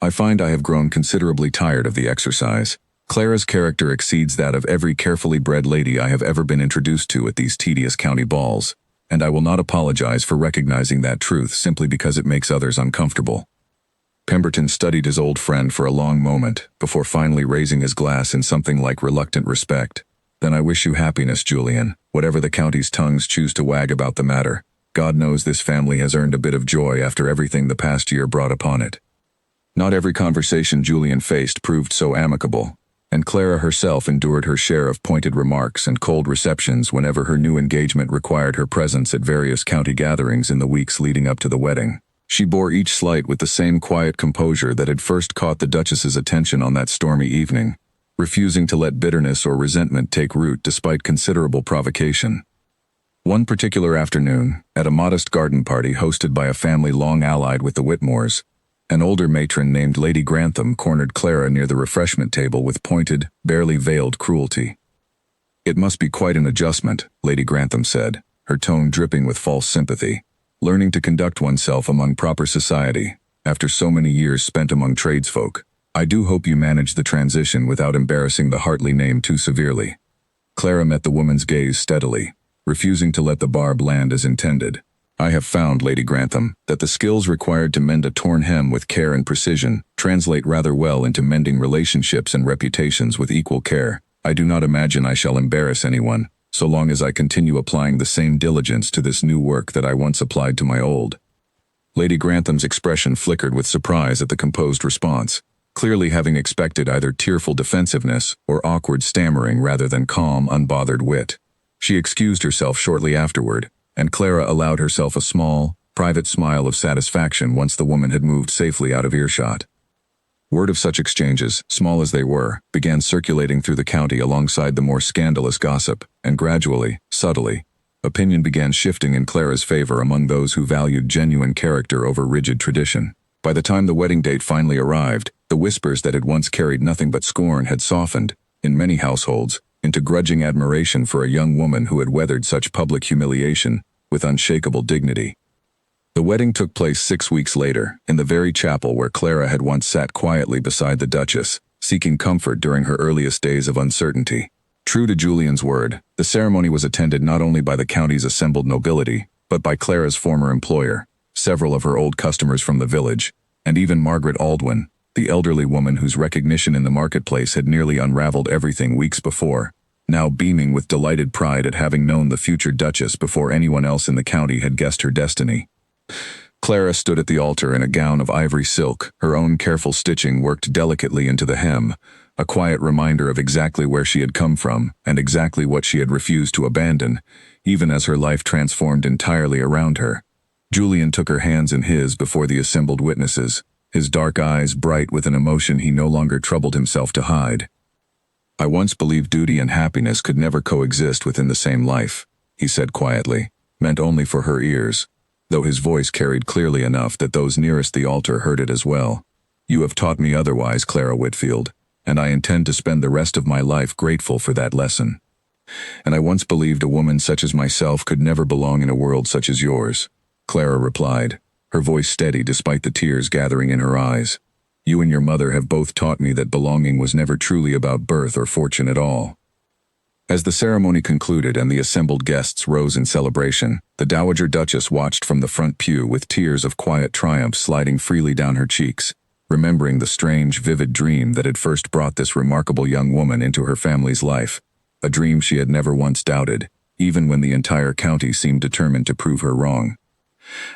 I find I have grown considerably tired of the exercise. Clara's character exceeds that of every carefully bred lady I have ever been introduced to at these tedious county balls, and I will not apologize for recognizing that truth simply because it makes others uncomfortable. Pemberton studied his old friend for a long moment, before finally raising his glass in something like reluctant respect. Then I wish you happiness, Julian, whatever the county's tongues choose to wag about the matter. God knows this family has earned a bit of joy after everything the past year brought upon it. Not every conversation Julian faced proved so amicable, and Clara herself endured her share of pointed remarks and cold receptions whenever her new engagement required her presence at various county gatherings in the weeks leading up to the wedding. She bore each slight with the same quiet composure that had first caught the Duchess's attention on that stormy evening, refusing to let bitterness or resentment take root despite considerable provocation. One particular afternoon, at a modest garden party hosted by a family long allied with the Whitmores, an older matron named Lady Grantham cornered Clara near the refreshment table with pointed, barely veiled cruelty. It must be quite an adjustment, Lady Grantham said, her tone dripping with false sympathy, learning to conduct oneself among proper society, after so many years spent among tradesfolk. I do hope you manage the transition without embarrassing the Hartley name too severely. Clara met the woman's gaze steadily, refusing to let the barb land as intended. I have found, Lady Grantham, that the skills required to mend a torn hem with care and precision translate rather well into mending relationships and reputations with equal care. I do not imagine I shall embarrass anyone, so long as I continue applying the same diligence to this new work that I once applied to my old. Lady Grantham's expression flickered with surprise at the composed response, clearly having expected either tearful defensiveness or awkward stammering rather than calm, unbothered wit. She excused herself shortly afterward, and Clara allowed herself a small, private smile of satisfaction once the woman had moved safely out of earshot. Word of such exchanges, small as they were, began circulating through the county alongside the more scandalous gossip, and gradually, subtly, opinion began shifting in Clara's favor among those who valued genuine character over rigid tradition. By the time the wedding date finally arrived, the whispers that had once carried nothing but scorn had softened, in many households, into grudging admiration for a young woman who had weathered such public humiliation with unshakable dignity. The wedding took place 6 weeks later, in the very chapel where Clara had once sat quietly beside the Duchess, seeking comfort during her earliest days of uncertainty. True to Julian's word, the ceremony was attended not only by the county's assembled nobility, but by Clara's former employer, several of her old customers from the village, and even Margaret Aldwin, the elderly woman whose recognition in the marketplace had nearly unraveled everything weeks before, now beaming with delighted pride at having known the future Duchess before anyone else in the county had guessed her destiny. Clara stood at the altar in a gown of ivory silk, her own careful stitching worked delicately into the hem, a quiet reminder of exactly where she had come from and exactly what she had refused to abandon, even as her life transformed entirely around her. Julian took her hands in his before the assembled witnesses, his dark eyes bright with an emotion he no longer troubled himself to hide. "I once believed duty and happiness could never coexist within the same life," he said quietly, meant only for her ears, though his voice carried clearly enough that those nearest the altar heard it as well. "You have taught me otherwise, Clara Whitfield, and I intend to spend the rest of my life grateful for that lesson. And I once believed a woman such as myself could never belong in a world such as yours," Clara replied, her voice steady despite the tears gathering in her eyes. "You and your mother have both taught me that belonging was never truly about birth or fortune at all." As the ceremony concluded and the assembled guests rose in celebration, the Dowager Duchess watched from the front pew with tears of quiet triumph sliding freely down her cheeks, remembering the strange, vivid dream that had first brought this remarkable young woman into her family's life, a dream she had never once doubted, even when the entire county seemed determined to prove her wrong.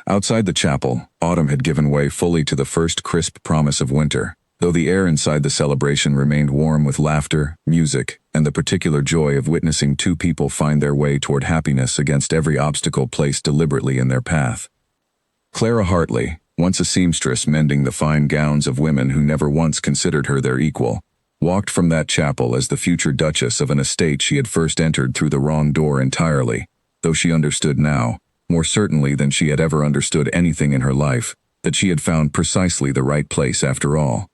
Outside the chapel, autumn had given way fully to the first crisp promise of winter, though the air inside the celebration remained warm with laughter, music, and the particular joy of witnessing two people find their way toward happiness against every obstacle placed deliberately in their path. Clara Hartley, once a seamstress mending the fine gowns of women who never once considered her their equal, walked from that chapel as the future Duchess of an estate she had first entered through the wrong door entirely, though she understood now, more certainly than she had ever understood anything in her life, that she had found precisely the right place after all.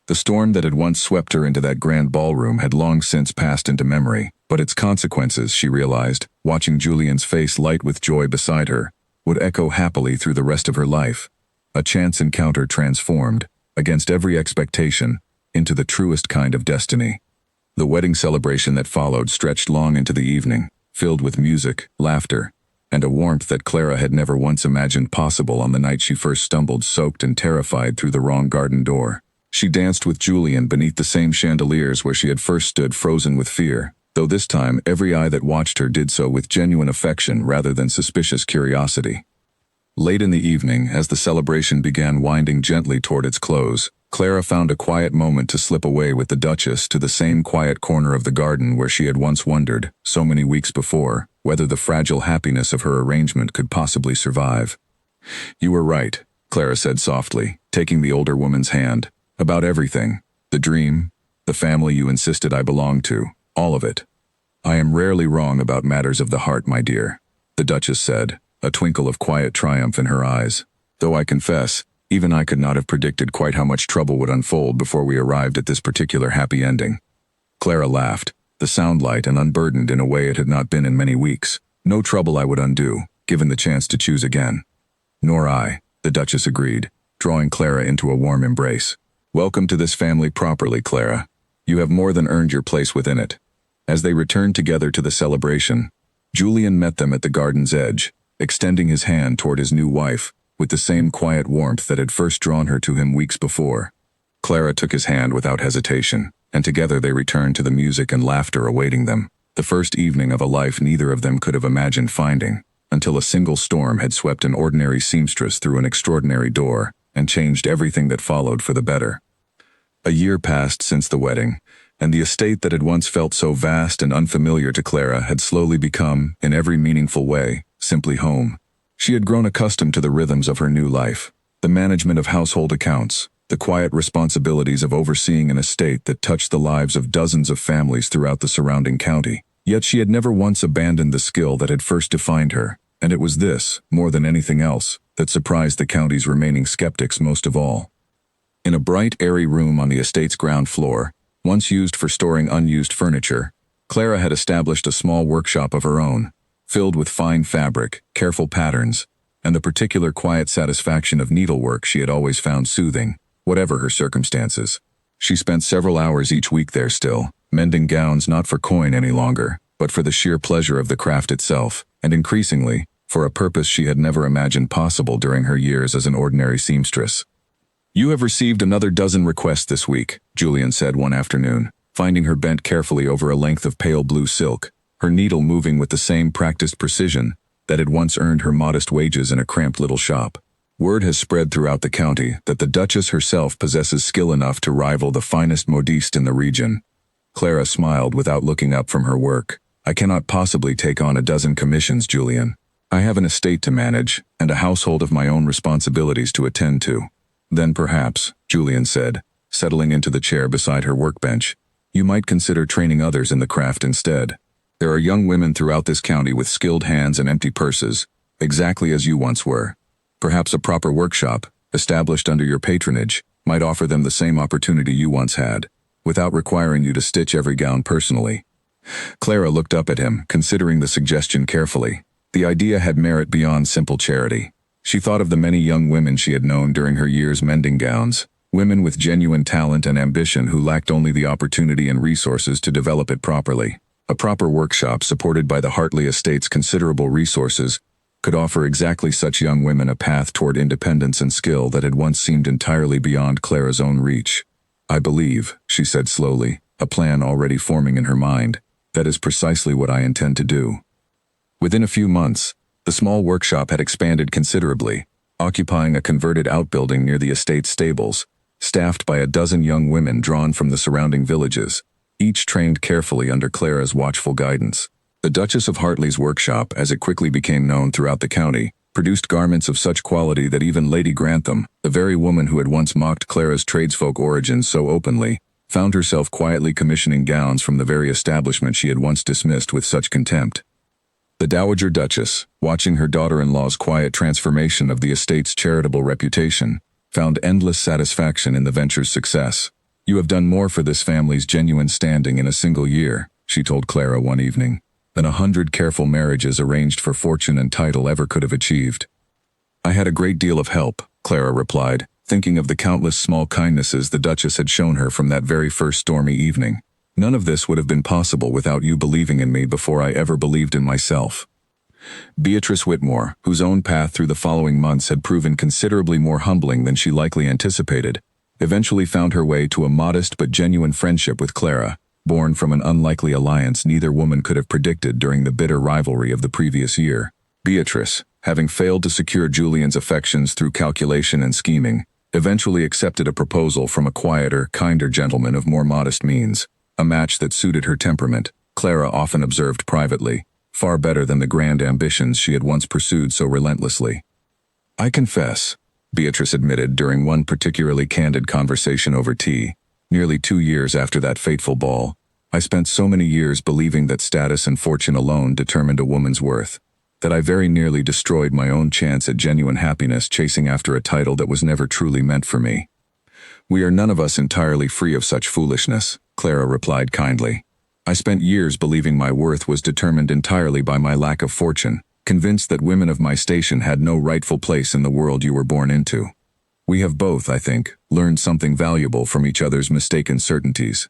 The storm that had once swept her into that grand ballroom had long since passed into memory, but its consequences, she realized, watching Julian's face light with joy beside her, would echo happily through the rest of her life. A chance encounter transformed, against every expectation, into the truest kind of destiny. The wedding celebration that followed stretched long into the evening, filled with music, laughter, and a warmth that Clara had never once imagined possible on the night she first stumbled soaked and terrified through the wrong garden door. She danced with Julian beneath the same chandeliers where she had first stood frozen with fear, though this time every eye that watched her did so with genuine affection rather than suspicious curiosity. Late in the evening, as the celebration began winding gently toward its close, Clara found a quiet moment to slip away with the Duchess to the same quiet corner of the garden where she had once wondered, so many weeks before, whether the fragile happiness of her arrangement could possibly survive. "You were right," Clara said softly, taking the older woman's hand. "About everything. The dream, the family you insisted I belonged to, all of it. I am rarely wrong about matters of the heart, my dear," the Duchess said, a twinkle of quiet triumph in her eyes. "Though I confess, even I could not have predicted quite how much trouble would unfold before we arrived at this particular happy ending." Clara laughed, the sound light and unburdened in a way it had not been in many weeks. "No trouble I would undo, given the chance to choose again." "Nor I," the Duchess agreed, drawing Clara into a warm embrace. "Welcome to this family properly, Clara. You have more than earned your place within it." As they returned together to the celebration, Julian met them at the garden's edge, extending his hand toward his new wife, with the same quiet warmth that had first drawn her to him weeks before. Clara took his hand without hesitation, and together they returned to the music and laughter awaiting them, the first evening of a life neither of them could have imagined finding, until a single storm had swept an ordinary seamstress through an extraordinary door, and changed everything that followed for the better. A year passed since the wedding, and the estate that had once felt so vast and unfamiliar to Clara had slowly become, in every meaningful way, simply home. She had grown accustomed to the rhythms of her new life, the management of household accounts, the quiet responsibilities of overseeing an estate that touched the lives of dozens of families throughout the surrounding county. Yet she had never once abandoned the skill that had first defined her, and it was this, more than anything else, that surprised the county's remaining skeptics most of all. In a bright, airy room on the estate's ground floor, once used for storing unused furniture, Clara had established a small workshop of her own, filled with fine fabric, careful patterns, and the particular quiet satisfaction of needlework she had always found soothing, whatever her circumstances. She spent several hours each week there still, mending gowns not for coin any longer, but for the sheer pleasure of the craft itself, and increasingly, for a purpose she had never imagined possible during her years as an ordinary seamstress. "You have received another dozen requests this week," Julian said one afternoon, finding her bent carefully over a length of pale blue silk, her needle moving with the same practiced precision that had once earned her modest wages in a cramped little shop. "Word has spread throughout the county that the Duchess herself possesses skill enough to rival the finest modiste in the region." Clara smiled without looking up from her work. "I cannot possibly take on a dozen commissions, Julian. I have an estate to manage, and a household of my own responsibilities to attend to." "Then perhaps," Julian said, settling into the chair beside her workbench, "you might consider training others in the craft instead. There are young women throughout this county with skilled hands and empty purses, exactly as you once were. Perhaps a proper workshop, established under your patronage, might offer them the same opportunity you once had, without requiring you to stitch every gown personally." Clara looked up at him, considering the suggestion carefully. The idea had merit beyond simple charity. She thought of the many young women she had known during her years mending gowns, women with genuine talent and ambition who lacked only the opportunity and resources to develop it properly. A proper workshop supported by the Hartley estate's considerable resources could offer exactly such young women a path toward independence and skill that had once seemed entirely beyond Clara's own reach. "I believe," she said slowly, a plan already forming in her mind, "that is precisely what I intend to do." Within a few months, the small workshop had expanded considerably, occupying a converted outbuilding near the estate's stables, staffed by a dozen young women drawn from the surrounding villages, each trained carefully under Clara's watchful guidance. The Duchess of Hartley's workshop, as it quickly became known throughout the county, produced garments of such quality that even Lady Grantham, the very woman who had once mocked Clara's tradesfolk origins so openly, found herself quietly commissioning gowns from the very establishment she had once dismissed with such contempt. The Dowager Duchess, watching her daughter-in-law's quiet transformation of the estate's charitable reputation, found endless satisfaction in the venture's success. "You have done more for this family's genuine standing in a single year," she told Clara one evening, "than 100 careful marriages arranged for fortune and title ever could have achieved." "I had a great deal of help," Clara replied, thinking of the countless small kindnesses the Duchess had shown her from that very first stormy evening. "None of this would have been possible without you believing in me before I ever believed in myself." Beatrice Whitmore, whose own path through the following months had proven considerably more humbling than she likely anticipated, eventually found her way to a modest but genuine friendship with Clara, born from an unlikely alliance neither woman could have predicted during the bitter rivalry of the previous year. Beatrice, having failed to secure Julian's affections through calculation and scheming, eventually accepted a proposal from a quieter, kinder gentleman of more modest means, a match that suited her temperament, Clara often observed privately, far better than the grand ambitions she had once pursued so relentlessly. "I confess," Beatrice admitted during one particularly candid conversation over tea, "nearly 2 years after that fateful ball, I spent so many years believing that status and fortune alone determined a woman's worth, that I very nearly destroyed my own chance at genuine happiness chasing after a title that was never truly meant for me." "We are none of us entirely free of such foolishness," Clara replied kindly. "I spent years believing my worth was determined entirely by my lack of fortune, convinced that women of my station had no rightful place in the world you were born into. We have both, I think, learned something valuable from each other's mistaken certainties."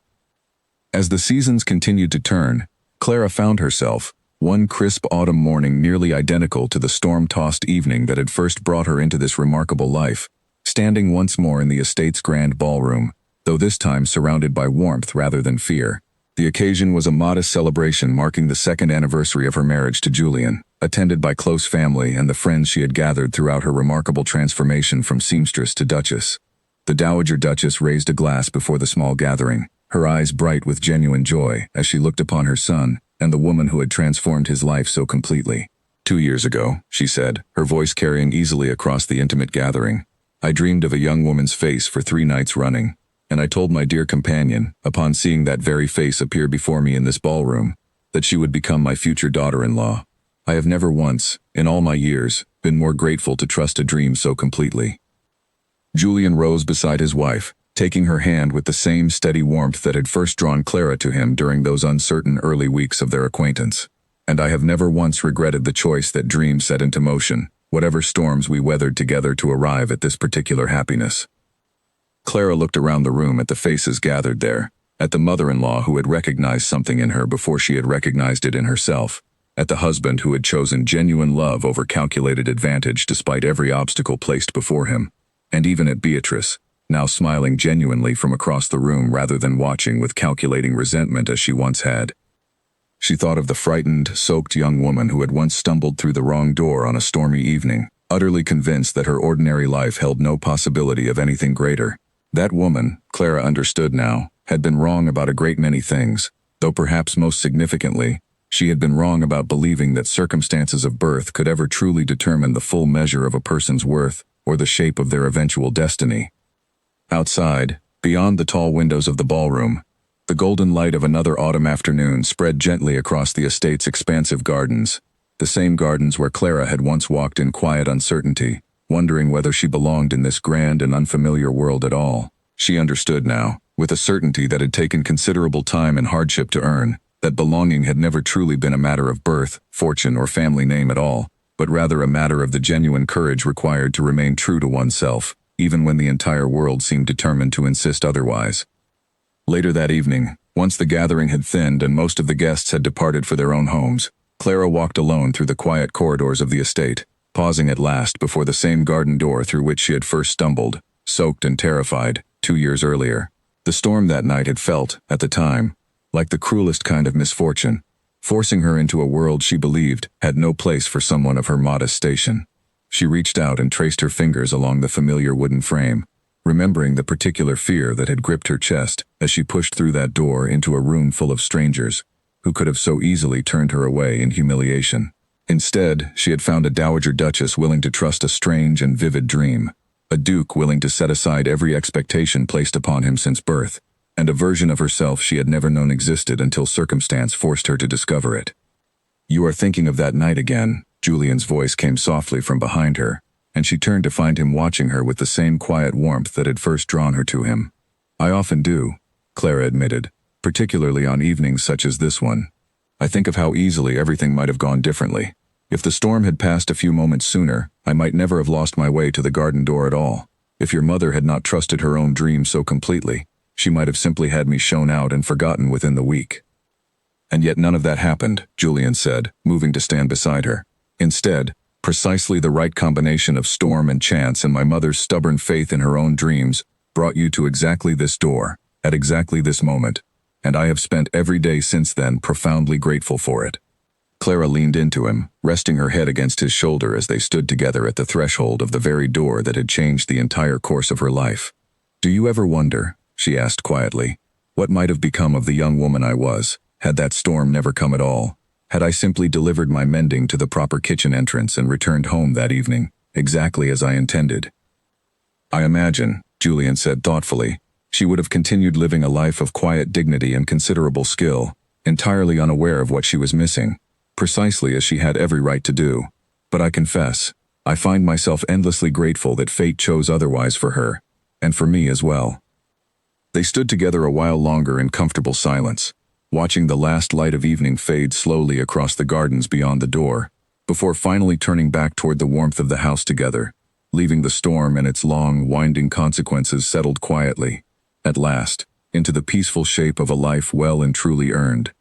As the seasons continued to turn, Clara found herself, one crisp autumn morning nearly identical to the storm-tossed evening that had first brought her into this remarkable life, standing once more in the estate's grand ballroom, though this time surrounded by warmth rather than fear. The occasion was a modest celebration marking the 2nd anniversary of her marriage to Julian, attended by close family and the friends she had gathered throughout her remarkable transformation from seamstress to duchess. The Dowager Duchess raised a glass before the small gathering, her eyes bright with genuine joy as she looked upon her son and the woman who had transformed his life so completely. "2 years ago," she said, her voice carrying easily across the intimate gathering, "I dreamed of a young woman's face for 3 nights running, and I told my dear companion, upon seeing that very face appear before me in this ballroom, that she would become my future daughter-in-law. I have never once, in all my years, been more grateful to trust a dream so completely." Julian rose beside his wife, taking her hand with the same steady warmth that had first drawn Clara to him during those uncertain early weeks of their acquaintance. "And I have never once regretted the choice that dream set into motion," whatever storms we weathered together to arrive at this particular happiness. Clara looked around the room at the faces gathered there, at the mother-in-law who had recognized something in her before she had recognized it in herself, at the husband who had chosen genuine love over calculated advantage despite every obstacle placed before him, and even at Beatrice, now smiling genuinely from across the room rather than watching with calculating resentment as she once had. She thought of the frightened, soaked young woman who had once stumbled through the wrong door on a stormy evening, utterly convinced that her ordinary life held no possibility of anything greater. That woman, Clara understood now, had been wrong about a great many things, though perhaps most significantly, she had been wrong about believing that circumstances of birth could ever truly determine the full measure of a person's worth or the shape of their eventual destiny. Outside, beyond the tall windows of the ballroom, the golden light of another autumn afternoon spread gently across the estate's expansive gardens, the same gardens where Clara had once walked in quiet uncertainty, wondering whether she belonged in this grand and unfamiliar world at all. She understood now, with a certainty that had taken considerable time and hardship to earn, that belonging had never truly been a matter of birth, fortune, or family name at all, but rather a matter of the genuine courage required to remain true to oneself, even when the entire world seemed determined to insist otherwise. Later that evening, once the gathering had thinned and most of the guests had departed for their own homes, Clara walked alone through the quiet corridors of the estate, pausing at last before the same garden door through which she had first stumbled, soaked and terrified, 2 years earlier. The storm that night had felt, at the time, like the cruelest kind of misfortune, forcing her into a world she believed had no place for someone of her modest station. She reached out and traced her fingers along the familiar wooden frame, remembering the particular fear that had gripped her chest as she pushed through that door into a room full of strangers, who could have so easily turned her away in humiliation. Instead, she had found a dowager duchess willing to trust a strange and vivid dream, a duke willing to set aside every expectation placed upon him since birth, and a version of herself she had never known existed until circumstance forced her to discover it. "You are thinking of that night again," Julian's voice came softly from behind her, and she turned to find him watching her with the same quiet warmth that had first drawn her to him. "I often do," Clara admitted, "particularly on evenings such as this one. I think of how easily everything might have gone differently. If the storm had passed a few moments sooner, I might never have lost my way to the garden door at all. If your mother had not trusted her own dream so completely, she might have simply had me shown out and forgotten within the week." "And yet none of that happened," Julian said, moving to stand beside her. "Instead, precisely the right combination of storm and chance and my mother's stubborn faith in her own dreams brought you to exactly this door, at exactly this moment, and I have spent every day since then profoundly grateful for it." Clara leaned into him, resting her head against his shoulder as they stood together at the threshold of the very door that had changed the entire course of her life. "Do you ever wonder," she asked quietly, "what might have become of the young woman I was, had that storm never come at all? Had I simply delivered my mending to the proper kitchen entrance and returned home that evening, exactly as I intended?" "I imagine," Julian said thoughtfully, "she would have continued living a life of quiet dignity and considerable skill, entirely unaware of what she was missing, precisely as she had every right to do. But I confess, I find myself endlessly grateful that fate chose otherwise for her, and for me as well." They stood together a while longer in comfortable silence, watching the last light of evening fade slowly across the gardens beyond the door, before finally turning back toward the warmth of the house together, leaving the storm and its long, winding consequences settled quietly, at last, into the peaceful shape of a life well and truly earned.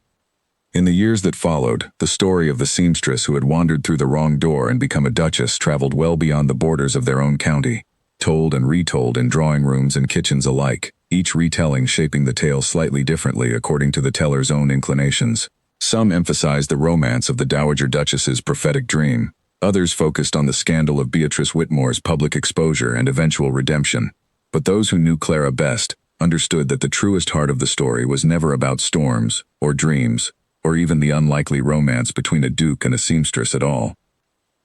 In the years that followed, the story of the seamstress who had wandered through the wrong door and become a duchess traveled well beyond the borders of their own county, told and retold in drawing rooms and kitchens alike, each retelling shaping the tale slightly differently according to the teller's own inclinations. Some emphasized the romance of the Dowager Duchess's prophetic dream, others focused on the scandal of Beatrice Whitmore's public exposure and eventual redemption. But those who knew Clara best understood that the truest heart of the story was never about storms, or dreams, or even the unlikely romance between a duke and a seamstress at all.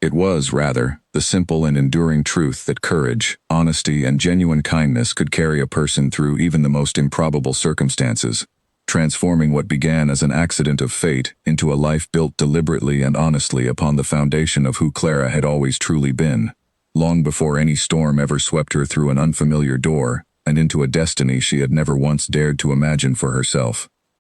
It was, rather, the simple and enduring truth that courage, honesty, and genuine kindness could carry a person through even the most improbable circumstances, transforming what began as an accident of fate into a life built deliberately and honestly upon the foundation of who Clara had always truly been, long before any storm ever swept her through an unfamiliar door and into a destiny she had never once dared to imagine for herself.